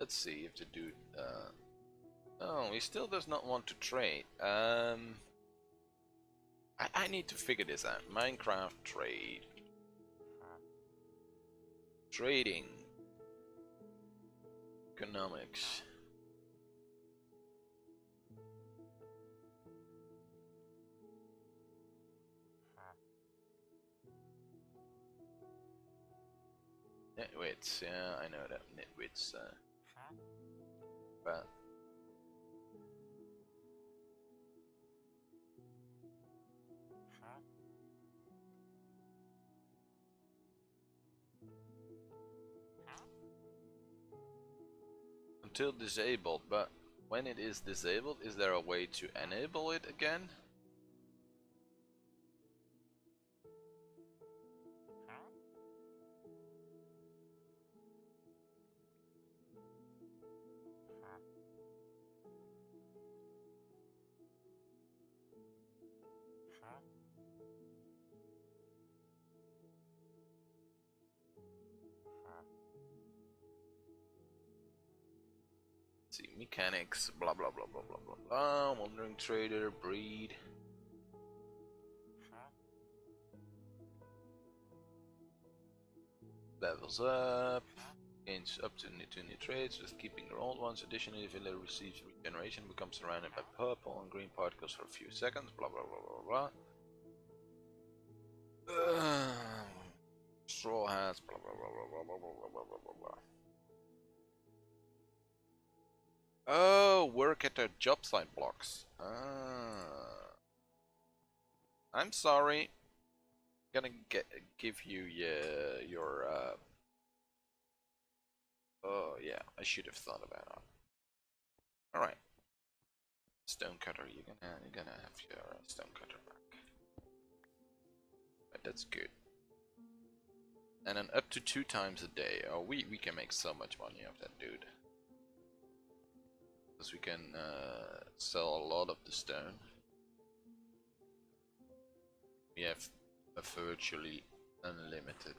Let's see if the dude oh, he still does not want to trade. I need to figure this out. Minecraft trade. Trading. Economics. Nitwits, yeah, I know that. Nitwits, but until disabled, but when it is disabled, is there a way to enable it again? see, mechanics, blah blah blah blah blah blah blah. Wandering trader, breed. Levels up. Gains up to two new traits, just keeping their old ones. Additionally, if it receives regeneration, becomes surrounded by purple and green particles for a few seconds. Blah blah blah blah blah. Straw hats. Blah blah blah blah blah blah blah blah blah blah. Oh, work at the job site blocks. I'm sorry. Gonna give you your oh yeah, I should have thought about it. All right, stonecutter. You're gonna have your stonecutter back. Right, that's good. And then up to 2 times a day. Oh, we can make so much money off that dude. Because we can sell a lot of the stone. We have a virtually unlimited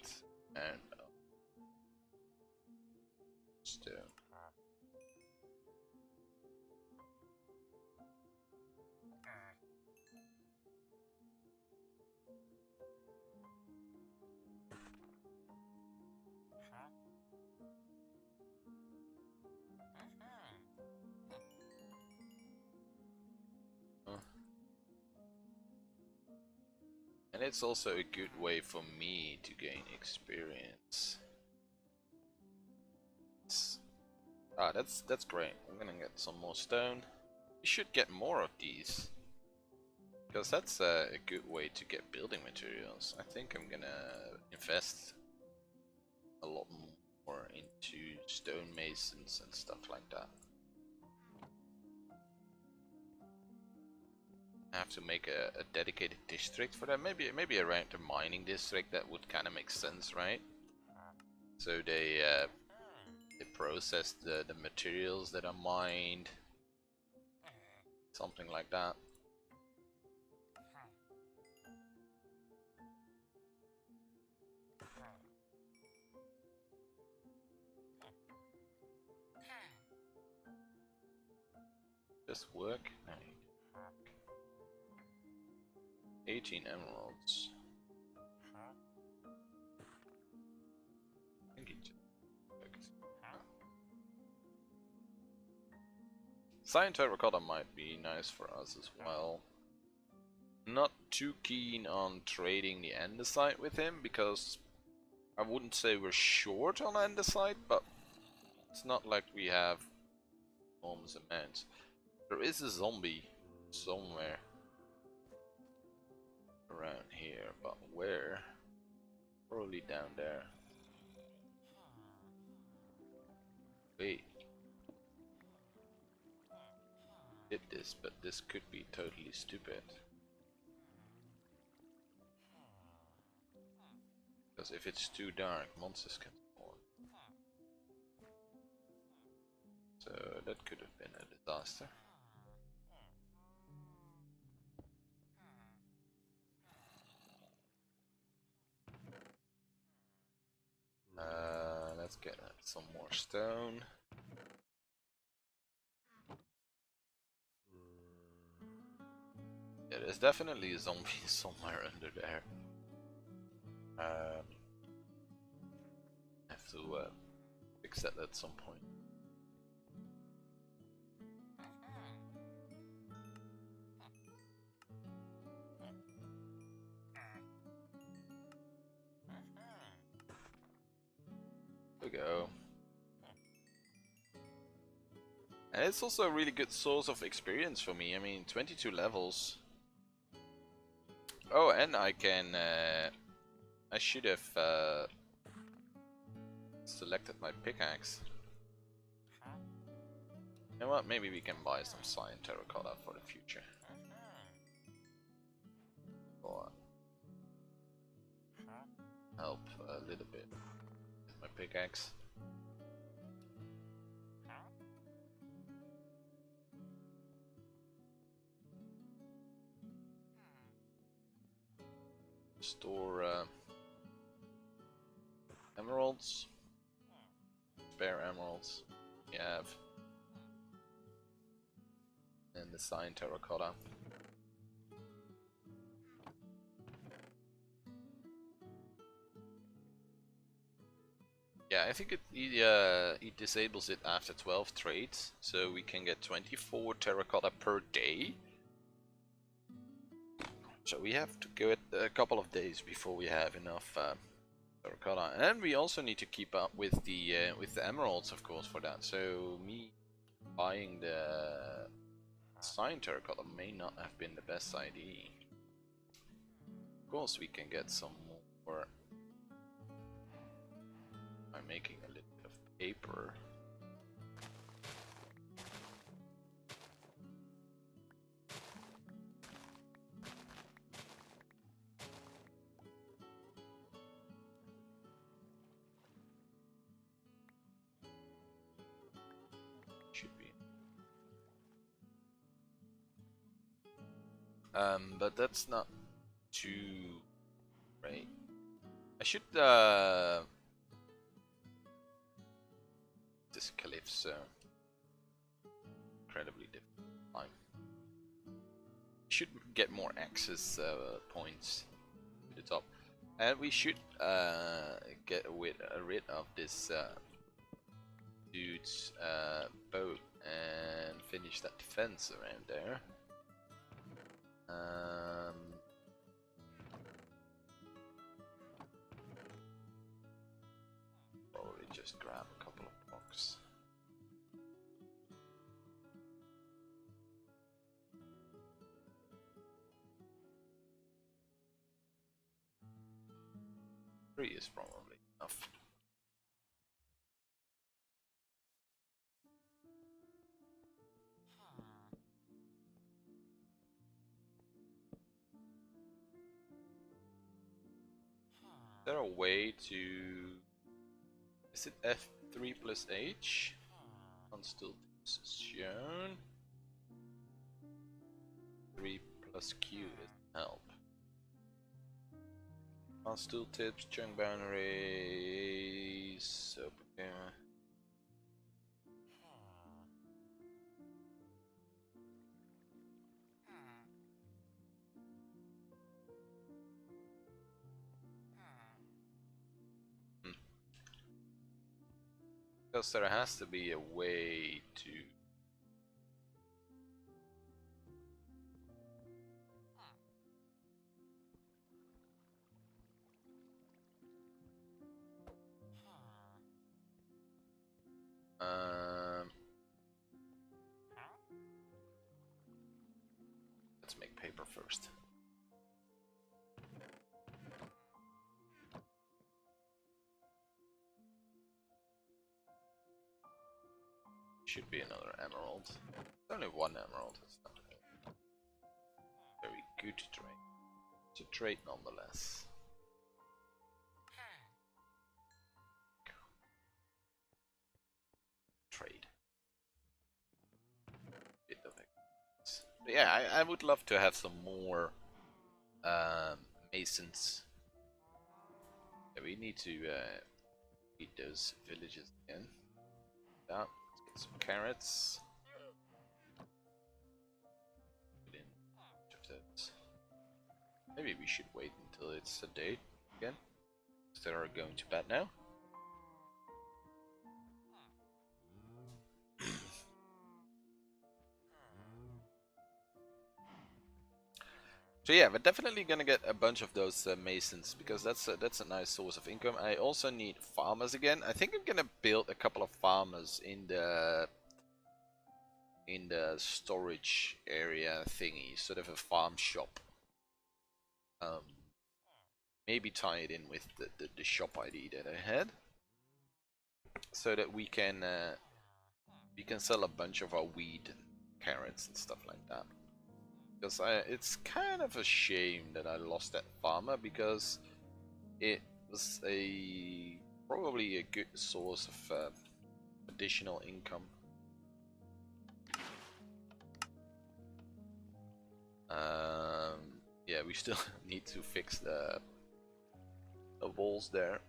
and stone. And it's also a good way for me to gain experience. Ah, that's great. I'm gonna get some more stone. We should get more of these, because that's a good way to get building materials. I think I'm gonna invest a lot more into stone masons and stuff like that. I have to make a dedicated district for that. Maybe around the mining district. That would kind of make sense, right? So they process the materials that are mined, something like that. Just work. 18 emeralds. I think it just worked. Cyan terracotta might be nice for us as well. Not too keen on trading the andesite with him, because I wouldn't say we're short on andesite, but it's not like we have enormous amounts. There is a zombie somewhere around here, but where? Probably down there. Wait. Did this, but this could be totally stupid. Because if it's too dark, monsters can spawn. So that could have been a disaster. Let's get some more stone. Yeah, there's definitely a zombie somewhere under there. Have to fix that at some point. There we go. And it's also a really good source of experience for me. I mean, 22 levels. Oh, and I can... I should have selected my pickaxe. You know what, maybe we can buy some cyan terracotta for the future. Or help a little bit with my pickaxe. Store emeralds, spare emeralds. We have and the cyan terracotta. Yeah, I think it disables it after 12 trades, so we can get 24 terracotta per day. So we have to go it a couple of days before we have enough terracotta, and we also need to keep up with the emeralds, of course, for that. So me buying the cyan terracotta may not have been the best idea. Of course, we can get some more by making a little bit of paper. Should be. But that's not too great. I should this calypso incredibly difficult time. Should get more access points to the top, and we should get rid of this dude's boat and finish that defense around there. Probably just grab a couple of blocks. Three is probably enough. Is there a way to... Is it F3 plus H? On still shown. 3 plus Q is help. On still tips, chunk boundaries. Okay. Because there has to be a way to... Let's make paper first. Should be another emerald. There's only one emerald. It's not very good to trade. To trade nonetheless. Trade. Bit of it. But yeah, I would love to have some more masons. Yeah, we need to feed those villages again. Yeah, let's get some carrots. Maybe we should wait until it's a date again. Instead of going to bed now. So yeah, we're definitely gonna get a bunch of those masons because that's a nice source of income. I also need farmers again. I think I'm gonna build a couple of farmers in the storage area thingy, sort of a farm shop. Maybe tie it in with the shop ID that I had, so that we can sell a bunch of our weed, carrots, and stuff like that. Because it's kind of a shame that I lost that farmer, because it was probably a good source of additional income. Yeah, we still need to fix the walls there.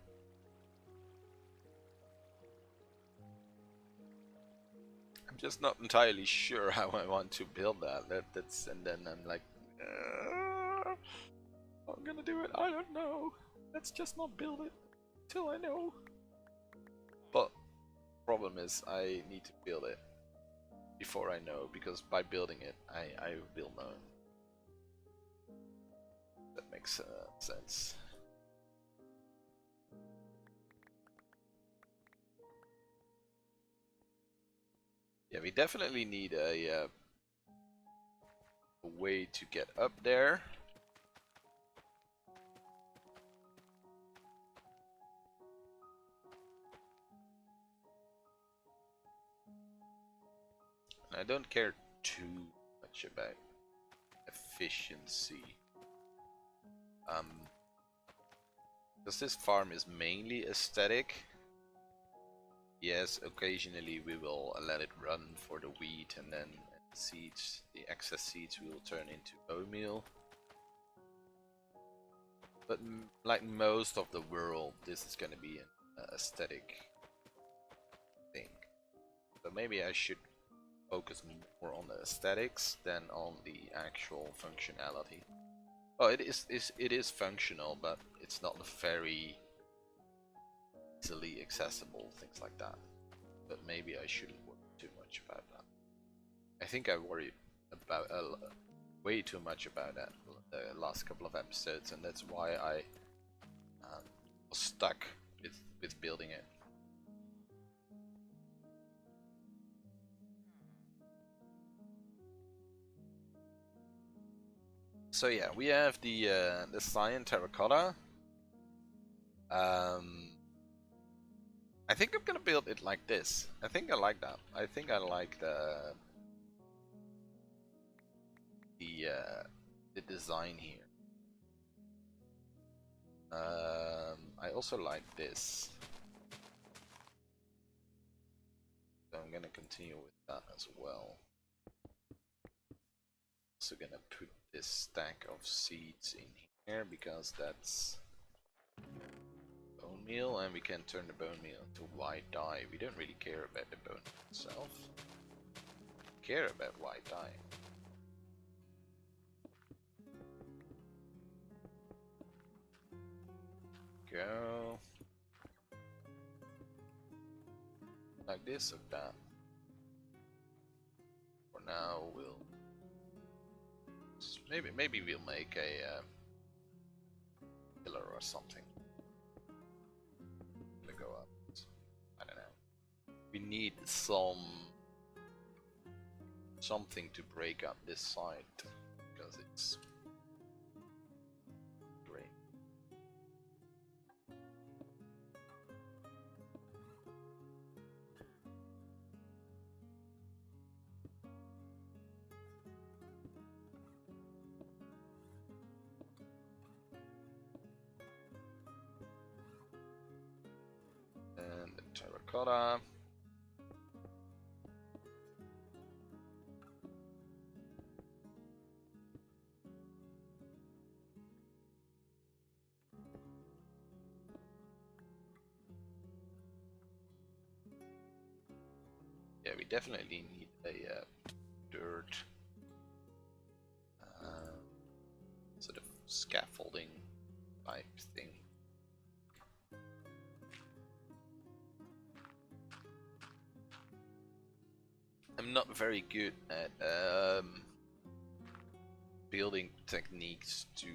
just not entirely sure how I want to build that. And then I'm like, how I'm gonna do it, I don't know. Let's just not build it till I know. But problem is, I need to build it before I know, because by building it, I will know. That makes sense. Yeah, we definitely need a way to get up there. And I don't care too much about efficiency. Because this farm is mainly aesthetic. Yes, occasionally we will let it run for the wheat, and then seeds, the excess seeds, we will turn into bone meal. But like most of the world, this is gonna be an aesthetic thing. So maybe I should focus more on the aesthetics than on the actual functionality. Oh, it is functional, but it's not very easily accessible, things like that. But maybe I shouldn't worry too much about that. I think I worried about way too much about that the last couple of episodes, and that's why I was stuck with building it. So yeah, we have the cyan terracotta. I think I'm gonna build it like this. I think I like that. I think I like the design here. I also like this. So I'm gonna continue with that as well. Also gonna put this stack of seeds in here because that's bone meal, and we can turn the bone meal into white dye. We don't really care about the bone itself. We care about white dye. Go like this or that. For now, we'll maybe we'll make a pillar or something. Gonna go up. I don't know. We need something to break up this side because it's great. And the terracotta. Yeah, we definitely need a dirt sort of scaffolding type thing. I'm not very good at building techniques to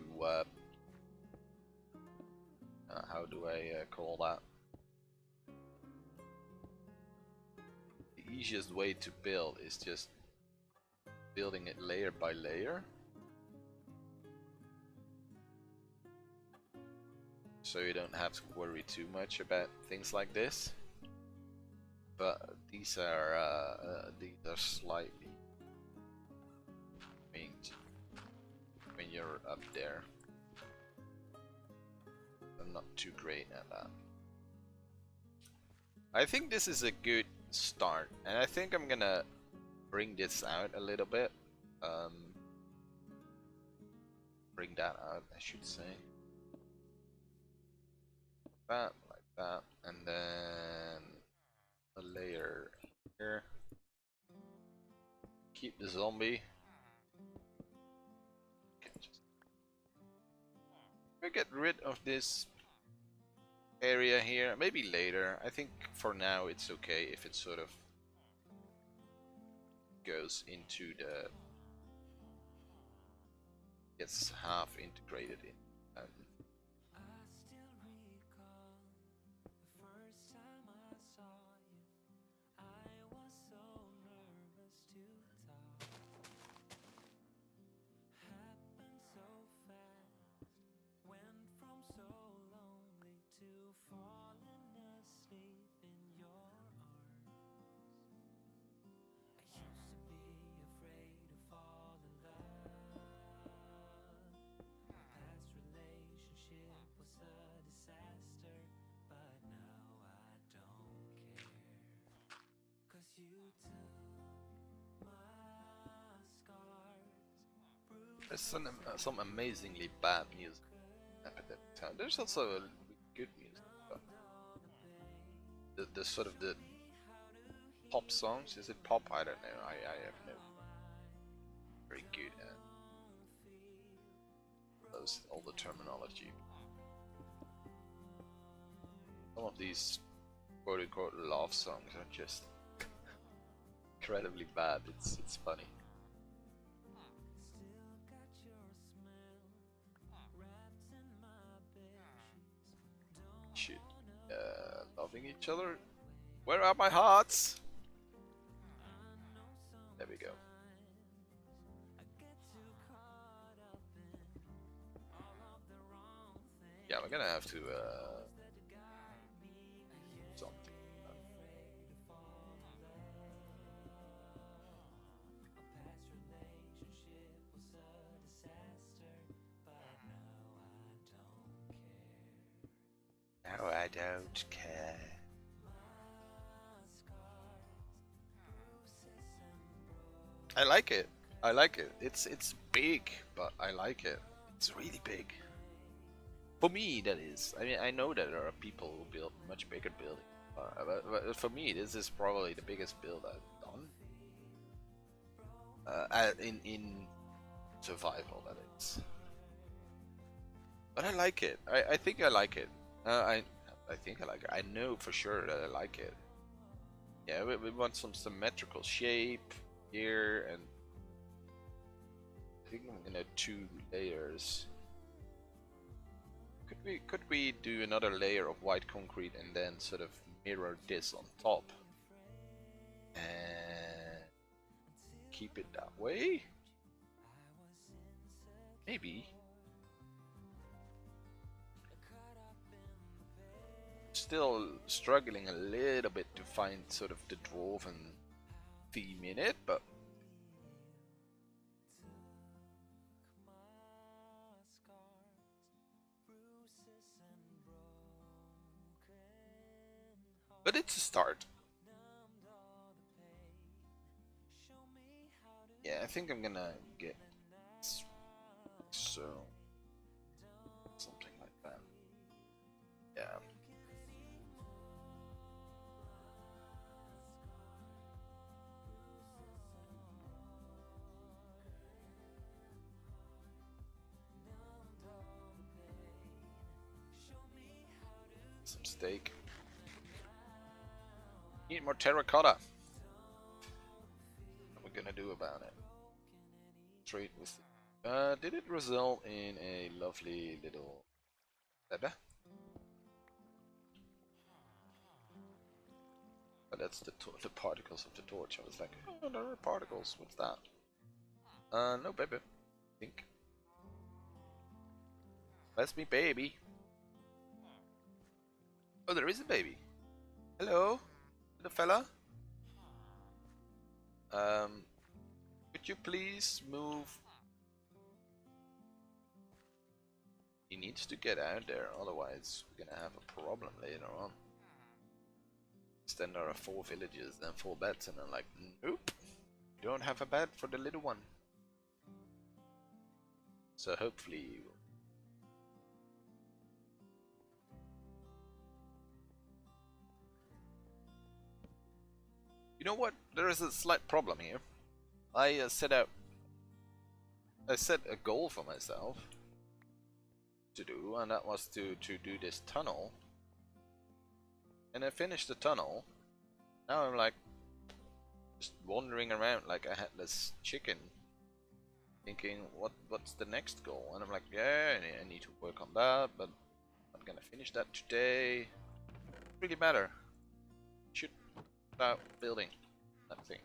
how do I call that? The easiest way to build is just building it layer by layer. So you don't have to worry too much about things like this. But these are slightly changed when you're up there. I'm not too great at that. I think this is a good start, and I think I'm gonna bring this out a little bit. Bring that out, I should say. That, like that, and then a layer here. keep the zombie. Okay, we get rid of this area here. Maybe later. I think for now it's okay if it sort of goes into the gets half integrated in. There's some amazingly bad music at that time. There's also good music, but the sort of the pop songs, is it pop? I don't know. I have no very good at those, all the terminology. Some of these quote-unquote love songs are just incredibly bad. It's funny. Shit. Loving each other. Where are my hearts? There we go. Yeah, we're gonna have to something. No, I don't care. I like it. I like it. It's big, but I like it. It's really big. For me, that is. I mean, I know that there are people who build much bigger buildings, but for me, this is probably the biggest build I've done. In survival, that is. But I like it. I think I like it. I think I like it. I know for sure that I like it. Yeah, we want some symmetrical shape here, and I think I'm gonna 2 layers. Could we do another layer of white concrete and then sort of mirror this on top and keep it that way? Maybe. Still struggling a little bit to find sort of the dwarven theme in it, but it's a start. Yeah, I think I'm gonna get so something like that. Yeah. Some steak. Need more terracotta. What are we gonna do about it? Trade with. Did it result in a lovely little feather? But that's the particles of the torch. I was like, oh, there are particles. What's that? No, baby. I think. That's me, baby. Oh, there is a baby. Hello, little fella. Could you please move? He needs to get out there, otherwise we're gonna have a problem later on. Then there are 4 villages and 4 beds, and I'm like, nope, you don't have a bed for the little one. So hopefully you know what? There is a slight problem here. I set a goal for myself to do, and that was to do this tunnel. And I finished the tunnel. Now I'm like just wandering around like a headless chicken, thinking what's the next goal? And I'm like, yeah, I need to work on that, but I'm gonna finish that today. Doesn't really matter. Should start building that thing.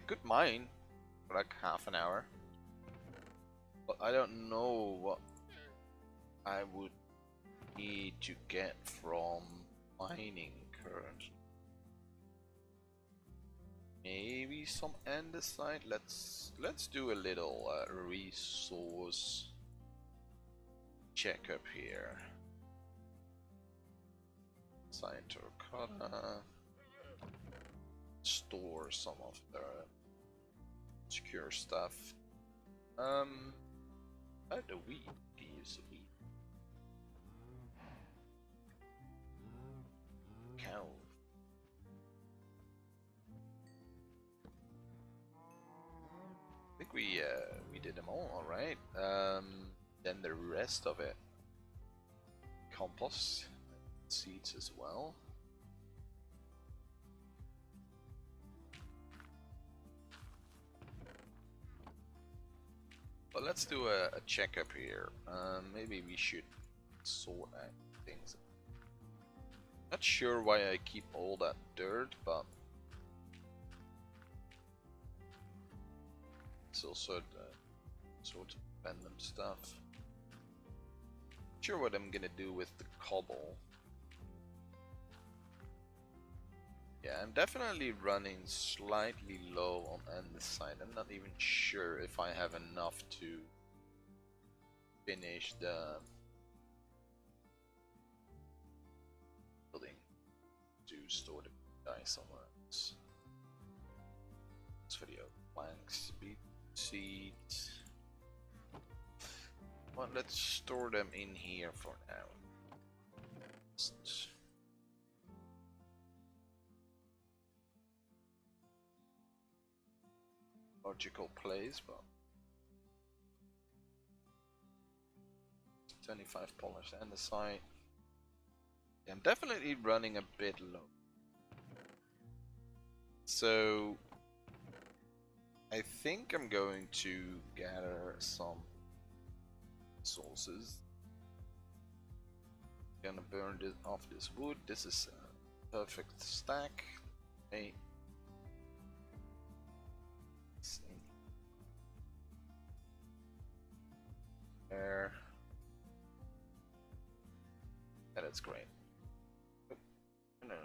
Could mine for like half an hour, but I don't know what I would need to get from mining currently. Maybe some andesite. Let's do a little resource checkup here. Sign terracotta. Store some of the secure stuff. How do we use the wheat? Cow. I think we did them all right. Then the rest of it, compost, seeds as well. But let's do a checkup here. Maybe we should sort out things. Not sure why I keep all that dirt, but it's also the sort of random stuff. Not sure what I'm gonna do with the cobble. Yeah, I'm definitely running slightly low on andesite. I'm not even sure if I have enough to finish the building to store the dye somewhere else. This video, planks, beet seeds. Well, let's store them in here for now. Logical place, but 25 polished andesite. Yeah, I'm definitely running a bit low. So I think I'm going to gather some sources. Gonna burn off this wood. This is a perfect stack. Hey. There. Yeah, that's great. No.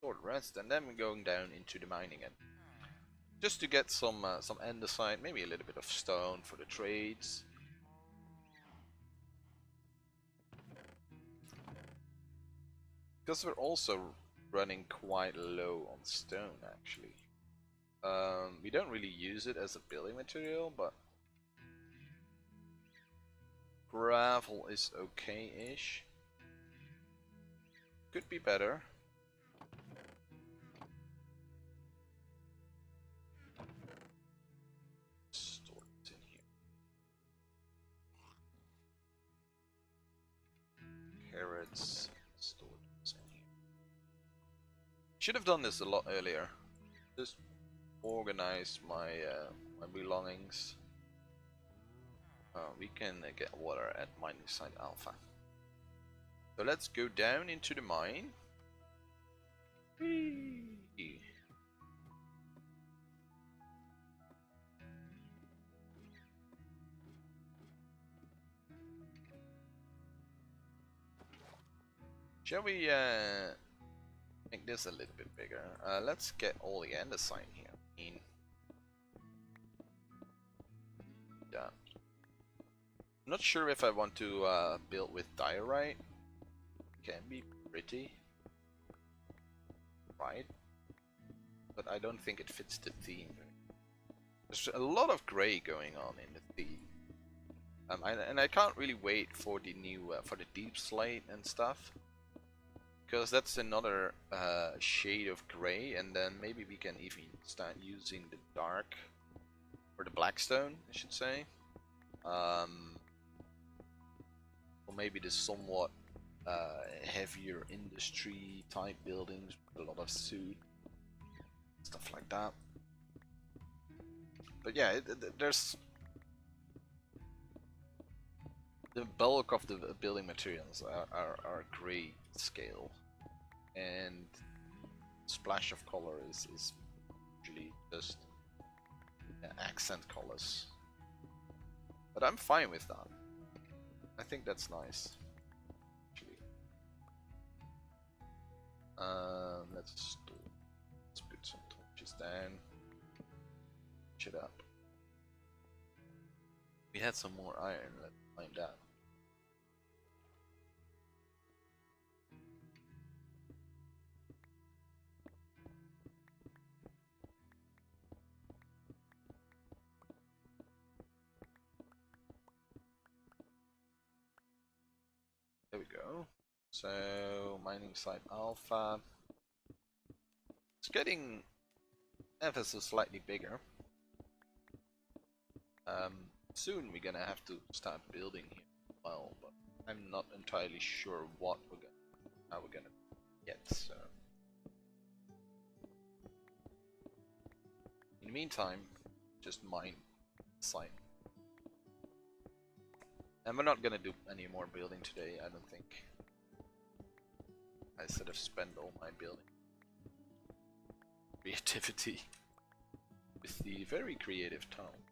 Short rest, and then we're going down into the mine again, just to get some andesite, maybe a little bit of stone for the trades. Because we're also running quite low on stone, actually. We don't really use it as a building material, but gravel is okay-ish. Could be better. Store it in here. Carrots. Store it in here. Should have done this a lot earlier. Just organize my my belongings. We can get water at mining site Alpha. So let's go down into the mine. Whee! Shall we make this a little bit bigger? Let's get all the andesite here. Yeah. I'm not sure if I want to build with diorite. Can be pretty, right? But I don't think it fits the theme. There's a lot of gray going on in the theme, and I can't really wait for the new for the deep slate and stuff. because that's another shade of gray, and then maybe we can even start using the dark or the black stone, I should say, or maybe the somewhat heavier industry type buildings with a lot of suit, stuff like that. But yeah, there's the bulk of the building materials are gray scale, and splash of color is usually just accent colors. But I'm fine with that. I think that's nice. Actually, let's put some torches down. Shit up. We had some more iron. Let's find that. There we go. So, mining site alpha. It's getting ever so slightly bigger. Soon we're gonna have to start building here as well, but I'm not entirely sure how we're gonna get. So, in the meantime, just mine the site. And we're not gonna do any more building today, I don't think. I sort of spend all my building creativity with the very creative town.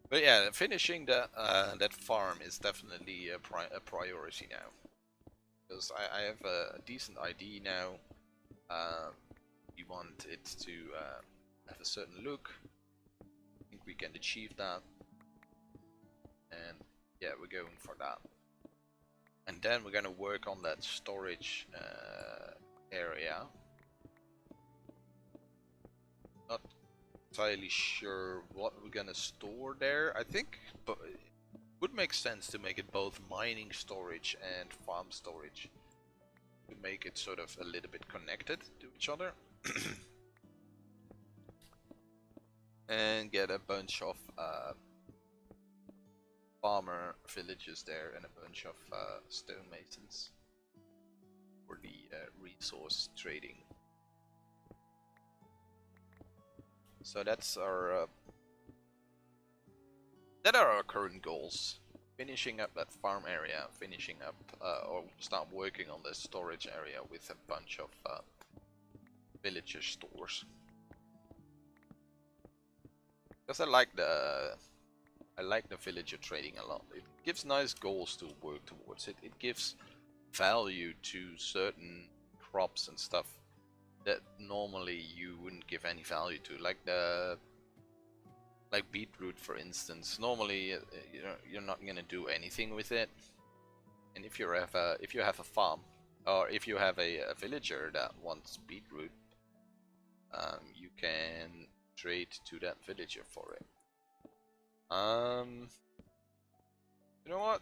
But yeah, finishing that farm is definitely a priority now, because I have a decent ID now. We want it to have a certain look. I think we can achieve that, and yeah, we're going for that. And then we're gonna work on that storage area. Not entirely sure what we're gonna store there. I think but it would make sense to make it both mining storage and farm storage, to make it sort of a little bit connected to each other. And get a bunch of farmer villages there and a bunch of stonemasons for the resource trading. So that's our that are our current goals. Finishing up that farm area, finishing up or start working on the storage area with a bunch of villager stores. Because I like the villager trading a lot. It gives nice goals to work towards. It gives value to certain crops and stuff that normally you wouldn't give any value to, like beetroot, for instance. Normally, you're not gonna do anything with it, and if you have a farm, or if you have a villager that wants beetroot, you can trade to that villager for it. You know what?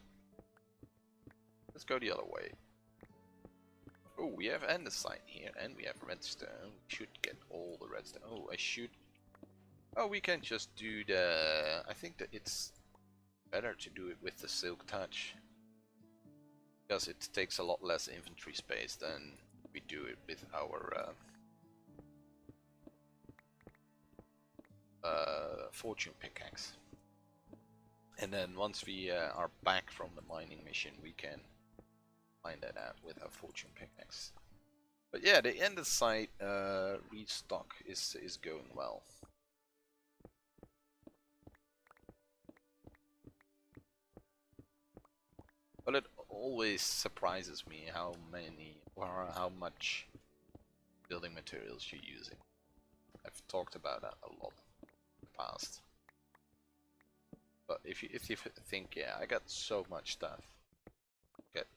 Let's go the other way. Oh, we have andesite here, and we have redstone. We should get all the redstone. Oh, I should. Oh, we can just do the. I think that it's better to do it with the silk touch, because it takes a lot less inventory space than we do it with our fortune pickaxe. And then once we are back from the mining mission, we can find that out with our fortune pickaxe. But yeah, the andesite restock is going well. But it always surprises me how many or how much building materials you're using. I've talked about that a lot in the past. But if you think, yeah, I got so much stuff, get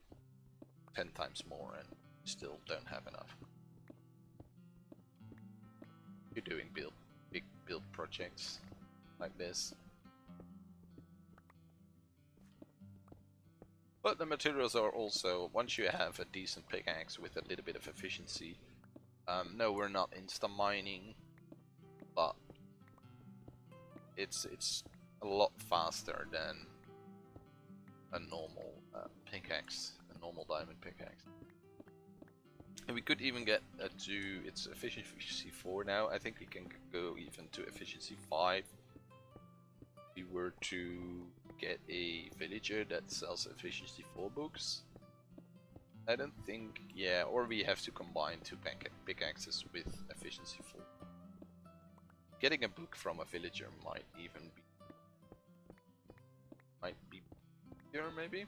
10 times more and still don't have enough. You're doing big build projects like this. But the materials are also, once you have a decent pickaxe with a little bit of efficiency, no, we're not insta mining, but it's a lot faster than a normal pickaxe, a normal diamond pickaxe. And we could even get to its efficiency 4 now. I think we can go even to efficiency 5. If we were to get a villager that sells efficiency 4 books. I don't think, yeah, or we have to combine 2 pickaxes with efficiency 4. Getting a book from a villager might even be here, maybe?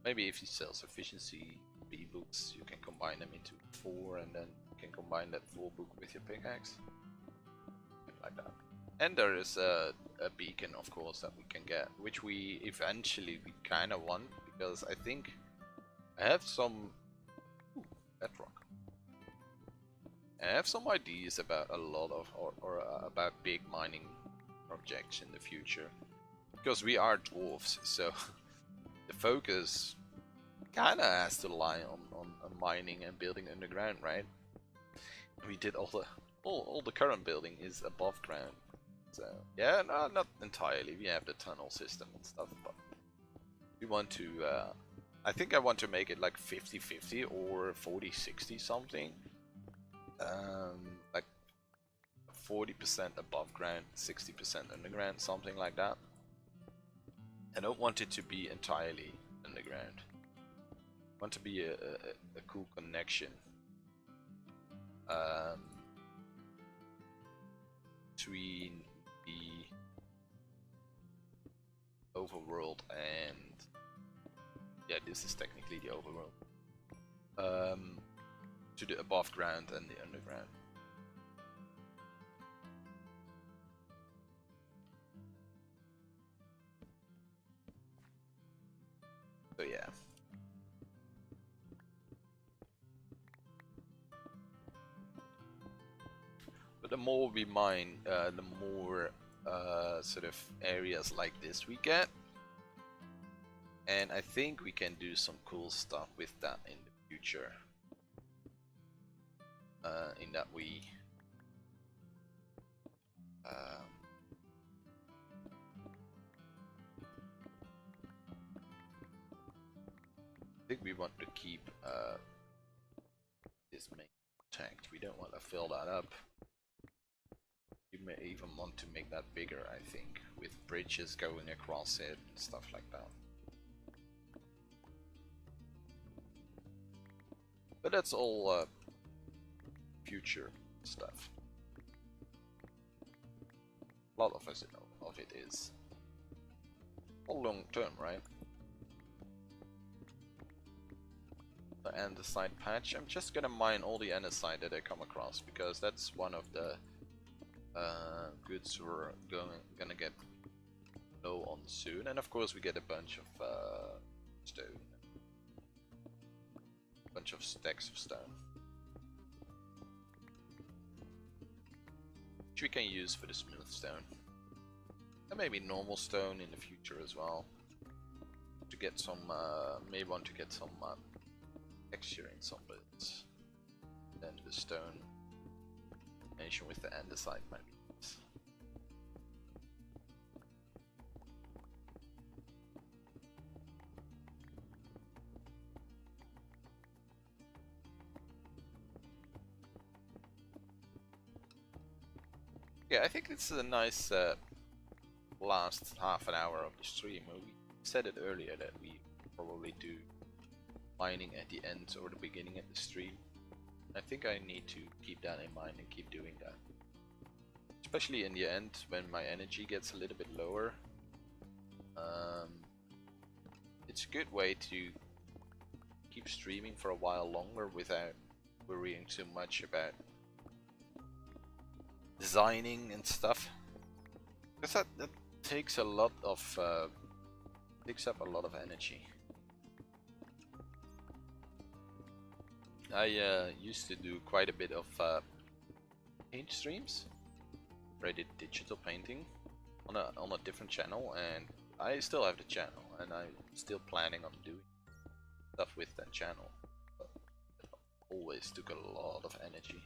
Maybe if he sells efficiency B books, you can combine them into 4 and then you can combine that 4 book with your pickaxe. Something like that. And there is a beacon, of course, that we can get, which we eventually kind of want, because I think I have some bedrock. I have some ideas about a lot of, or about big mining projects in the future. Because we are dwarves, so the focus kinda has to lie on mining and building underground, right? We did all the current building is above ground. So yeah, no, not entirely. We have the tunnel system and stuff, but we want to I think I want to make it like 50-50 or 40-60 something. Like 40% above ground, 60% underground, something like that. I don't want it to be entirely underground. I want to be a cool connection between the overworld and, yeah, this is technically the overworld, to the above ground and the underground. So yeah. But the more we mine, the more sort of areas like this we get. And I think we can do some cool stuff with that in the future. In that we I think we want to keep this main protect. We don't want to fill that up. You may even want to make that bigger, I think, with bridges going across it and stuff like that. But that's all future stuff. A lot of it is all long term, right? The andesite patch. I'm just gonna mine all the andesite that I come across, because that's one of the goods we're gonna get low on soon. And of course we get a bunch of stone, a bunch of stacks of stone, which we can use for the smooth stone, and maybe normal stone in the future as well, to get some may want to get some texture in some bits. Then the stone combination with the andesite might be nice. Yeah, I think it's a nice last half an hour of the stream. We said it earlier that we probably do mining at the end or the beginning of the stream. I think I need to keep that in mind and keep doing that. Especially in the end when my energy gets a little bit lower. It's a good way to keep streaming for a while longer without worrying too much about designing and stuff. Because that takes a lot of takes up a lot of energy. I used to do quite a bit of paint streams where I did digital painting on a different channel, and I still have the channel, and I'm still planning on doing stuff with that channel. But it always took a lot of energy.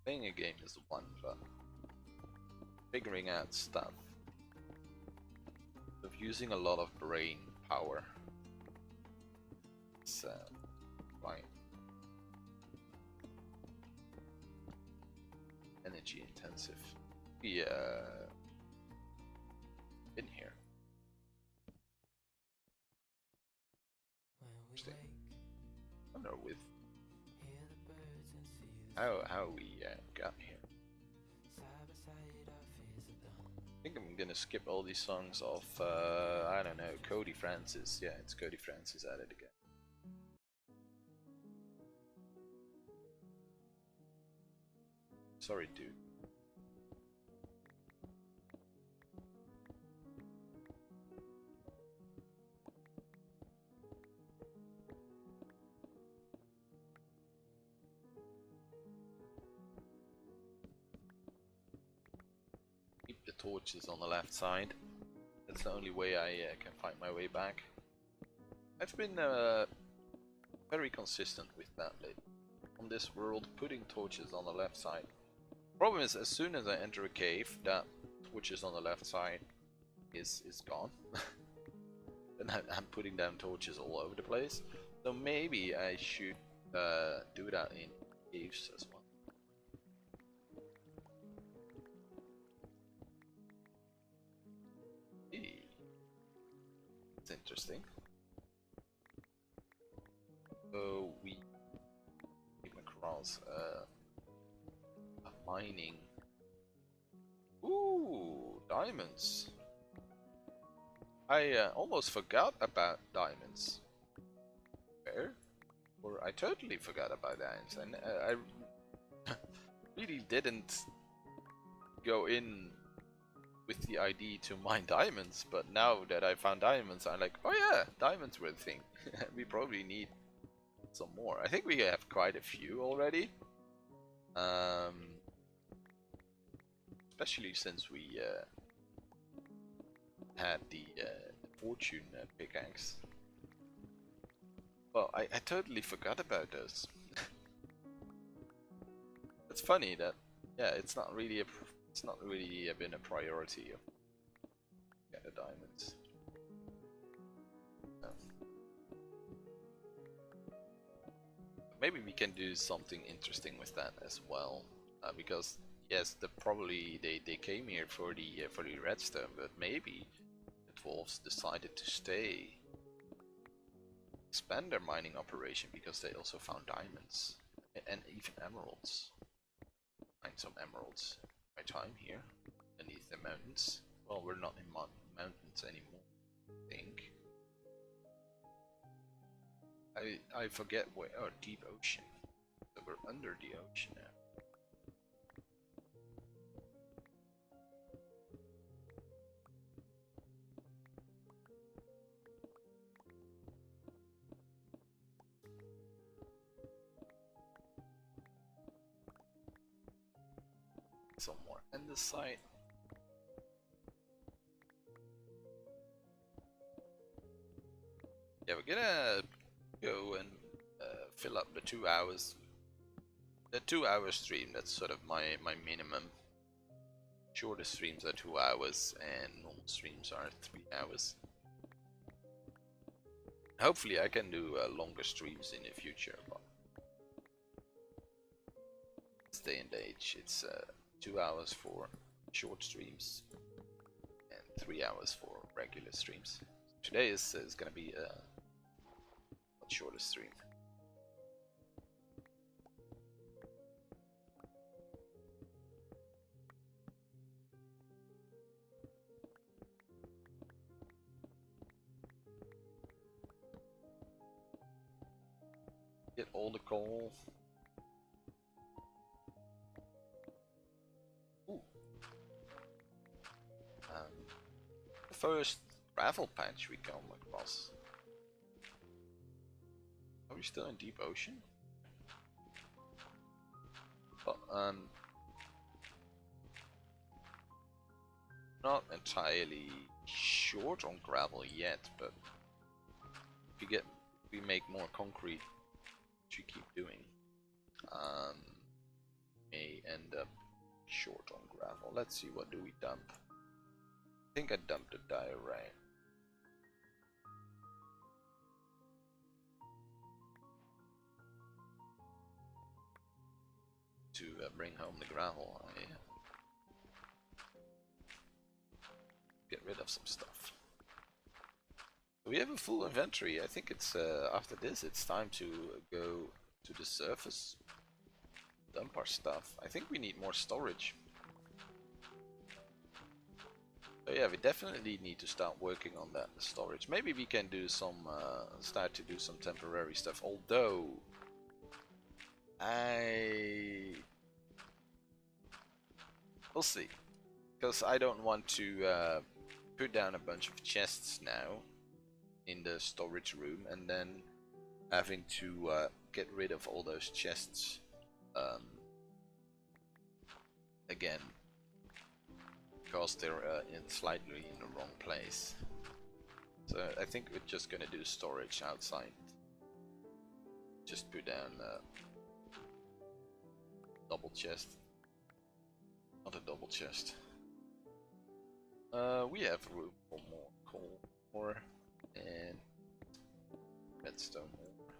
Playing a game is one, but figuring out stuff of using a lot of brain power. It's quite energy intensive. Yeah, in here. I wonder with how we got here. I think I'm gonna skip all these songs of I don't know, Cody Francis. Yeah, it's Cody Francis at it again. Sorry, dude. Keep the torches on the left side. That's the only way I can find my way back. I've been very consistent with that lately. On this world, putting torches on the left side. Problem is, as soon as I enter a cave, that torches on the left side is gone. And I'm putting down torches all over the place. So maybe I should do that in caves as well. It's interesting. So we came across a mining. Ooh, diamonds. I almost forgot about diamonds. Where? Or I totally forgot about diamonds, and I really didn't go in with the idea to mine diamonds, but now that I found diamonds, I'm like, oh yeah, diamonds were the thing. We probably need some more. I think we have quite a few already. Especially since we had the fortune pickaxe. Well, I totally forgot about those. It's funny that, yeah, it's not really been a priority of get the diamonds. No. Maybe we can do something interesting with that as well, because yes, they came here for the redstone, but maybe the dwarves decided to stay, expand their mining operation because they also found diamonds and even emeralds. Find some emeralds. My time here beneath the mountains. Well, we're not in mountains anymore, I think. I forget where. Oh, deep ocean. So we're under the ocean now. Some more andesite. Yeah, we're gonna go and fill up the 2 hours. The 2 hour stream, that's sort of my minimum. Shortest streams are 2 hours and normal streams are 3 hours. Hopefully I can do longer streams in the future, but this day and age it's 2 hours for short streams and 3 hours for regular streams. Today is gonna be a much shorter stream. Get all the coal. Ooh. The first gravel patch we come across. Are we still in deep ocean? Well, not entirely short on gravel yet, but if we make more concrete, which we keep doing, may end up short on gravel. Let's see, what do we dump? I think I dumped the diorite. To bring home the gravel, I get rid of some stuff. We have a full inventory. I think it's after this it's time to go to the surface, dump our stuff. I think we need more storage. So yeah, we definitely need to start working on that storage. Maybe we can do some start to do some temporary stuff, although we'll see, because I don't want to put down a bunch of chests now in the storage room and then having to get rid of all those chests again, because they're slightly in the wrong place. So I think we're just gonna do storage outside. Just put down double chest. Not a double chest. We have room for more coal ore and redstone ore.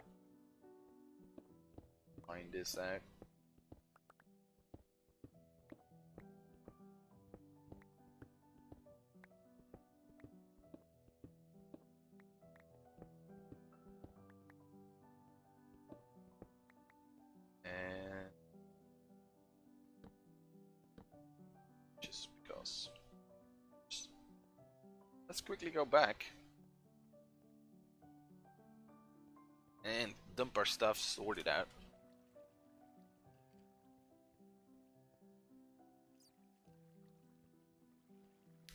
Find this out. And just because. Let's quickly go back and dump our stuff, sort it out.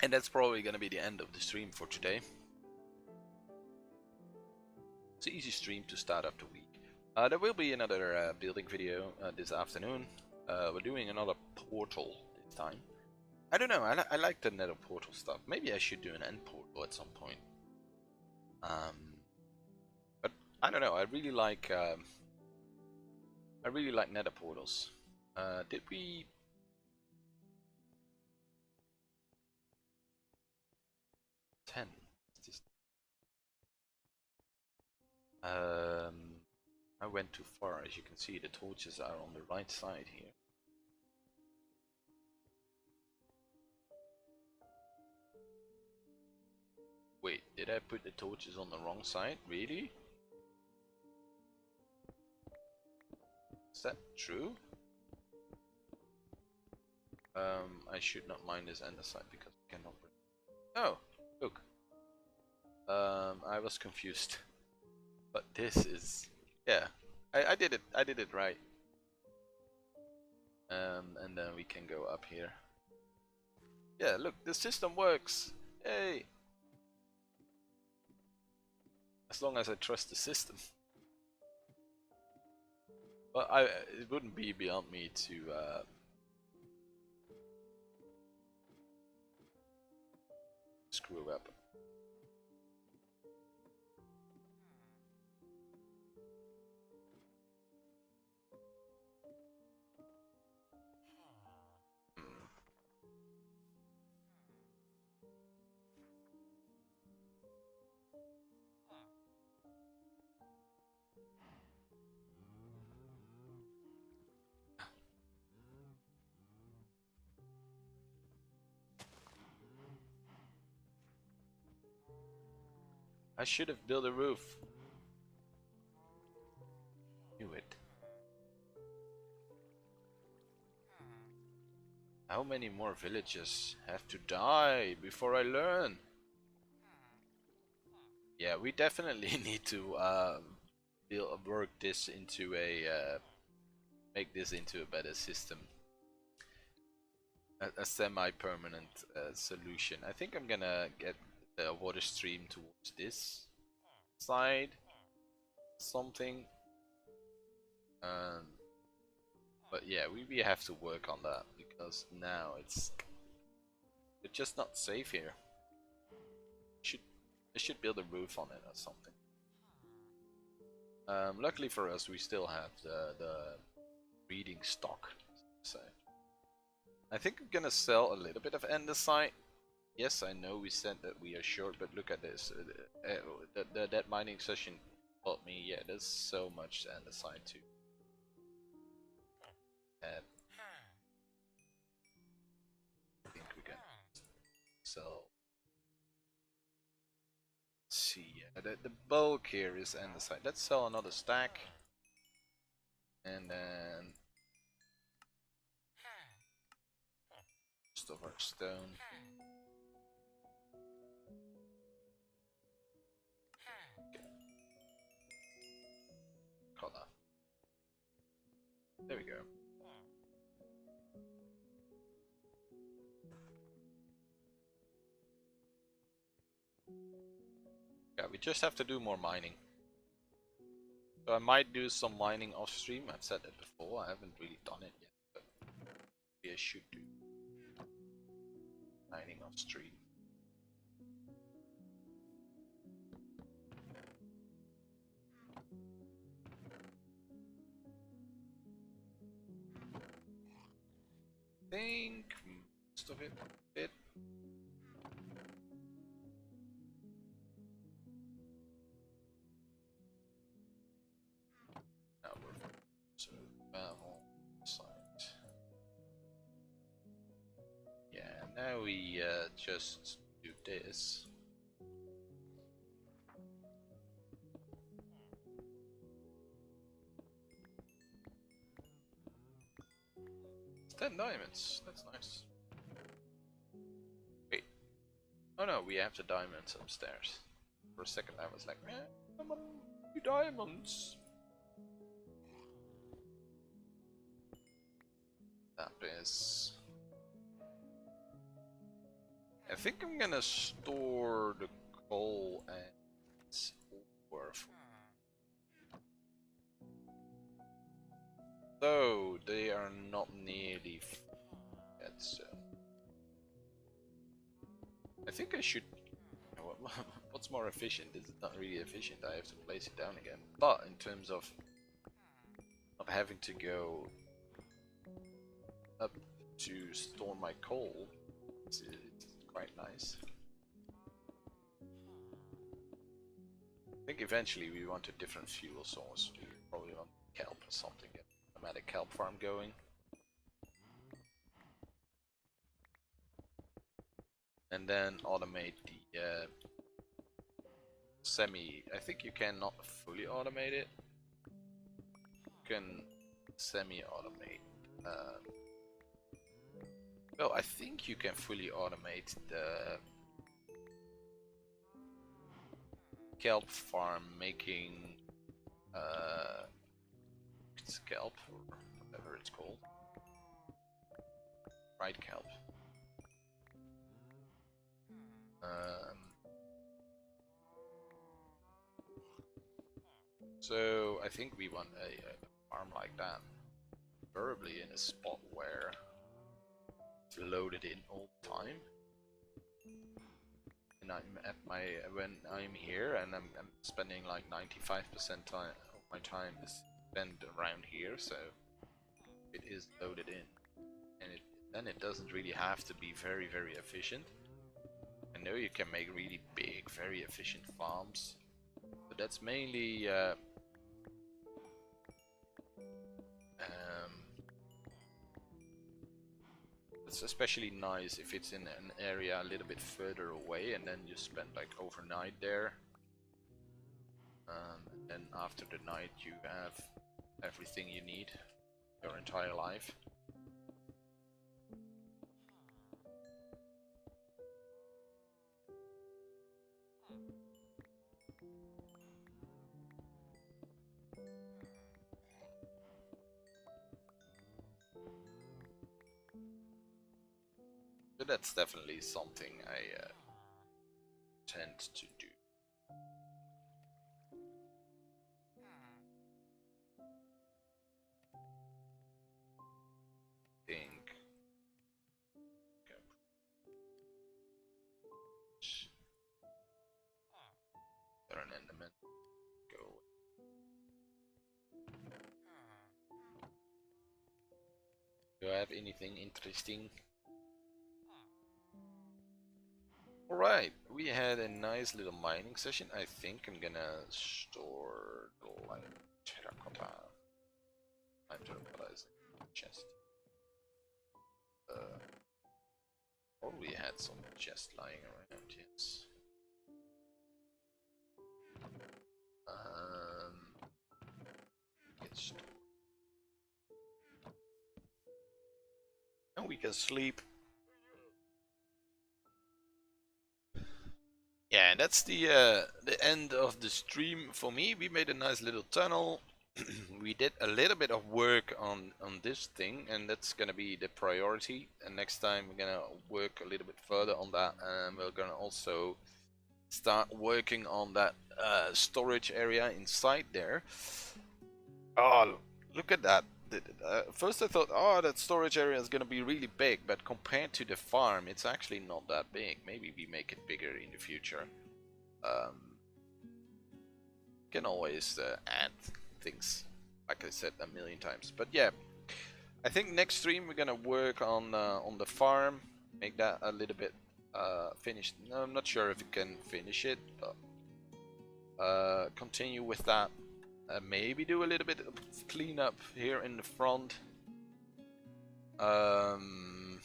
And that's probably gonna be the end of the stream for today. It's an easy stream to start up the week. There will be another building video this afternoon. We're doing another portal this time. I don't know, I like the nether portal stuff. Maybe I should do an end portal at some point. But I don't know, I really like nether portals. Did we... 10. I went too far. As you can see, the torches are on the right side here. Wait, did I put the torches on the wrong side? Really? Is that true? I should not mine this andesite because we cannot bring... Oh, look. I was confused. But this is... yeah, I did it right. And then we can go up here. Yeah, look, the system works. Yay! As long as I trust the system. But it wouldn't be beyond me to screw up. I should have built a roof. Knew it. How many more villages have to die before I learn? Yeah, we definitely need to work this into a make this into a better system. A semi-permanent solution. I think I'm gonna get the water stream towards this side, something. But yeah, we have to work on that because now it's It's just not safe here. I should build a roof on it or something. Luckily for us, we still have the breeding stock. So I think I'm gonna sell a little bit of andesite. Yes, I know we said that we are short, but look at this. That mining session told me, yeah, there's so much andesite too. And I think we can sell. Let's see, yeah, the bulk here is andesite. Let's sell another stack. And then just of our stone. Okay. Color. There we go. Yeah, we just have to do more mining. So I might do some mining off stream. I've said that before. I haven't really done it yet, but maybe I should do mining off stream. I think most of it fit. Now we're so battle site. Yeah, now we just do this. It's 10 diamonds. That's nice. Wait. Oh no, we have the diamonds upstairs. For a second I was like, man, come on, 2 diamonds. That is. I think I'm gonna store the coal and ore. Though they are not nearly yet, so I think I should. What's more efficient? It's not really efficient. I have to place it down again. But in terms of not having to go up to store my coal, it's quite nice. I think eventually we want a different fuel source. We probably want kelp or something. Get a nomadic kelp farm going. And then automate the I think you cannot fully automate it. You can semi-automate. Well, I think you can fully automate the kelp farm making kelp or whatever it's called. Right, kelp. So I think we want a farm like that, preferably in a spot where it's loaded in all the time. And I'm at when I'm here and I'm spending like 95% of my time is spent around here, so it is loaded in, and then it doesn't really have to be very efficient. I know you can make really big, very efficient farms, but that's mainly it's especially nice if it's in an area a little bit further away, and then you spend like overnight there. And then after the night you have everything you need your entire life. So that's definitely something I tend to do. Think. Okay. and go. Do I have anything interesting? Alright, we had a nice little mining session. I think I'm gonna store the light terracotta. I'm terracotta is in the chest. Probably had some chest lying around, yes. Get stored. And we can sleep. Yeah, that's the end of the stream for me. We made a nice little tunnel. We did a little bit of work on this thing, and that's gonna be the priority. And next time we're gonna work a little bit further on that, and we're gonna also start working on that storage area inside there. Oh, look at that. First I thought, oh, that storage area is gonna be really big, but compared to the farm, it's actually not that big. Maybe we make it bigger in the future. Can always add things, like I said a million times. But yeah, I think next stream we're gonna work on the farm, make that a little bit finished. No, I'm not sure if we can finish it, but continue with that. Maybe do a little bit of cleanup here in the front. And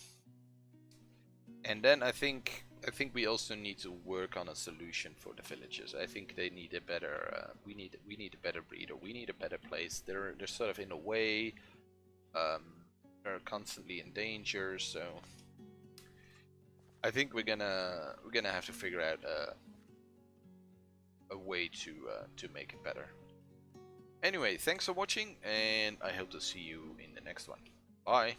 then I think we also need to work on a solution for the villagers. I think they need a better. We need a better breeder. We need a better place. They're sort of in a way. They're constantly in danger. So I think we're gonna have to figure out a way to make it better. Anyway, thanks for watching, and I hope to see you in the next one. Bye.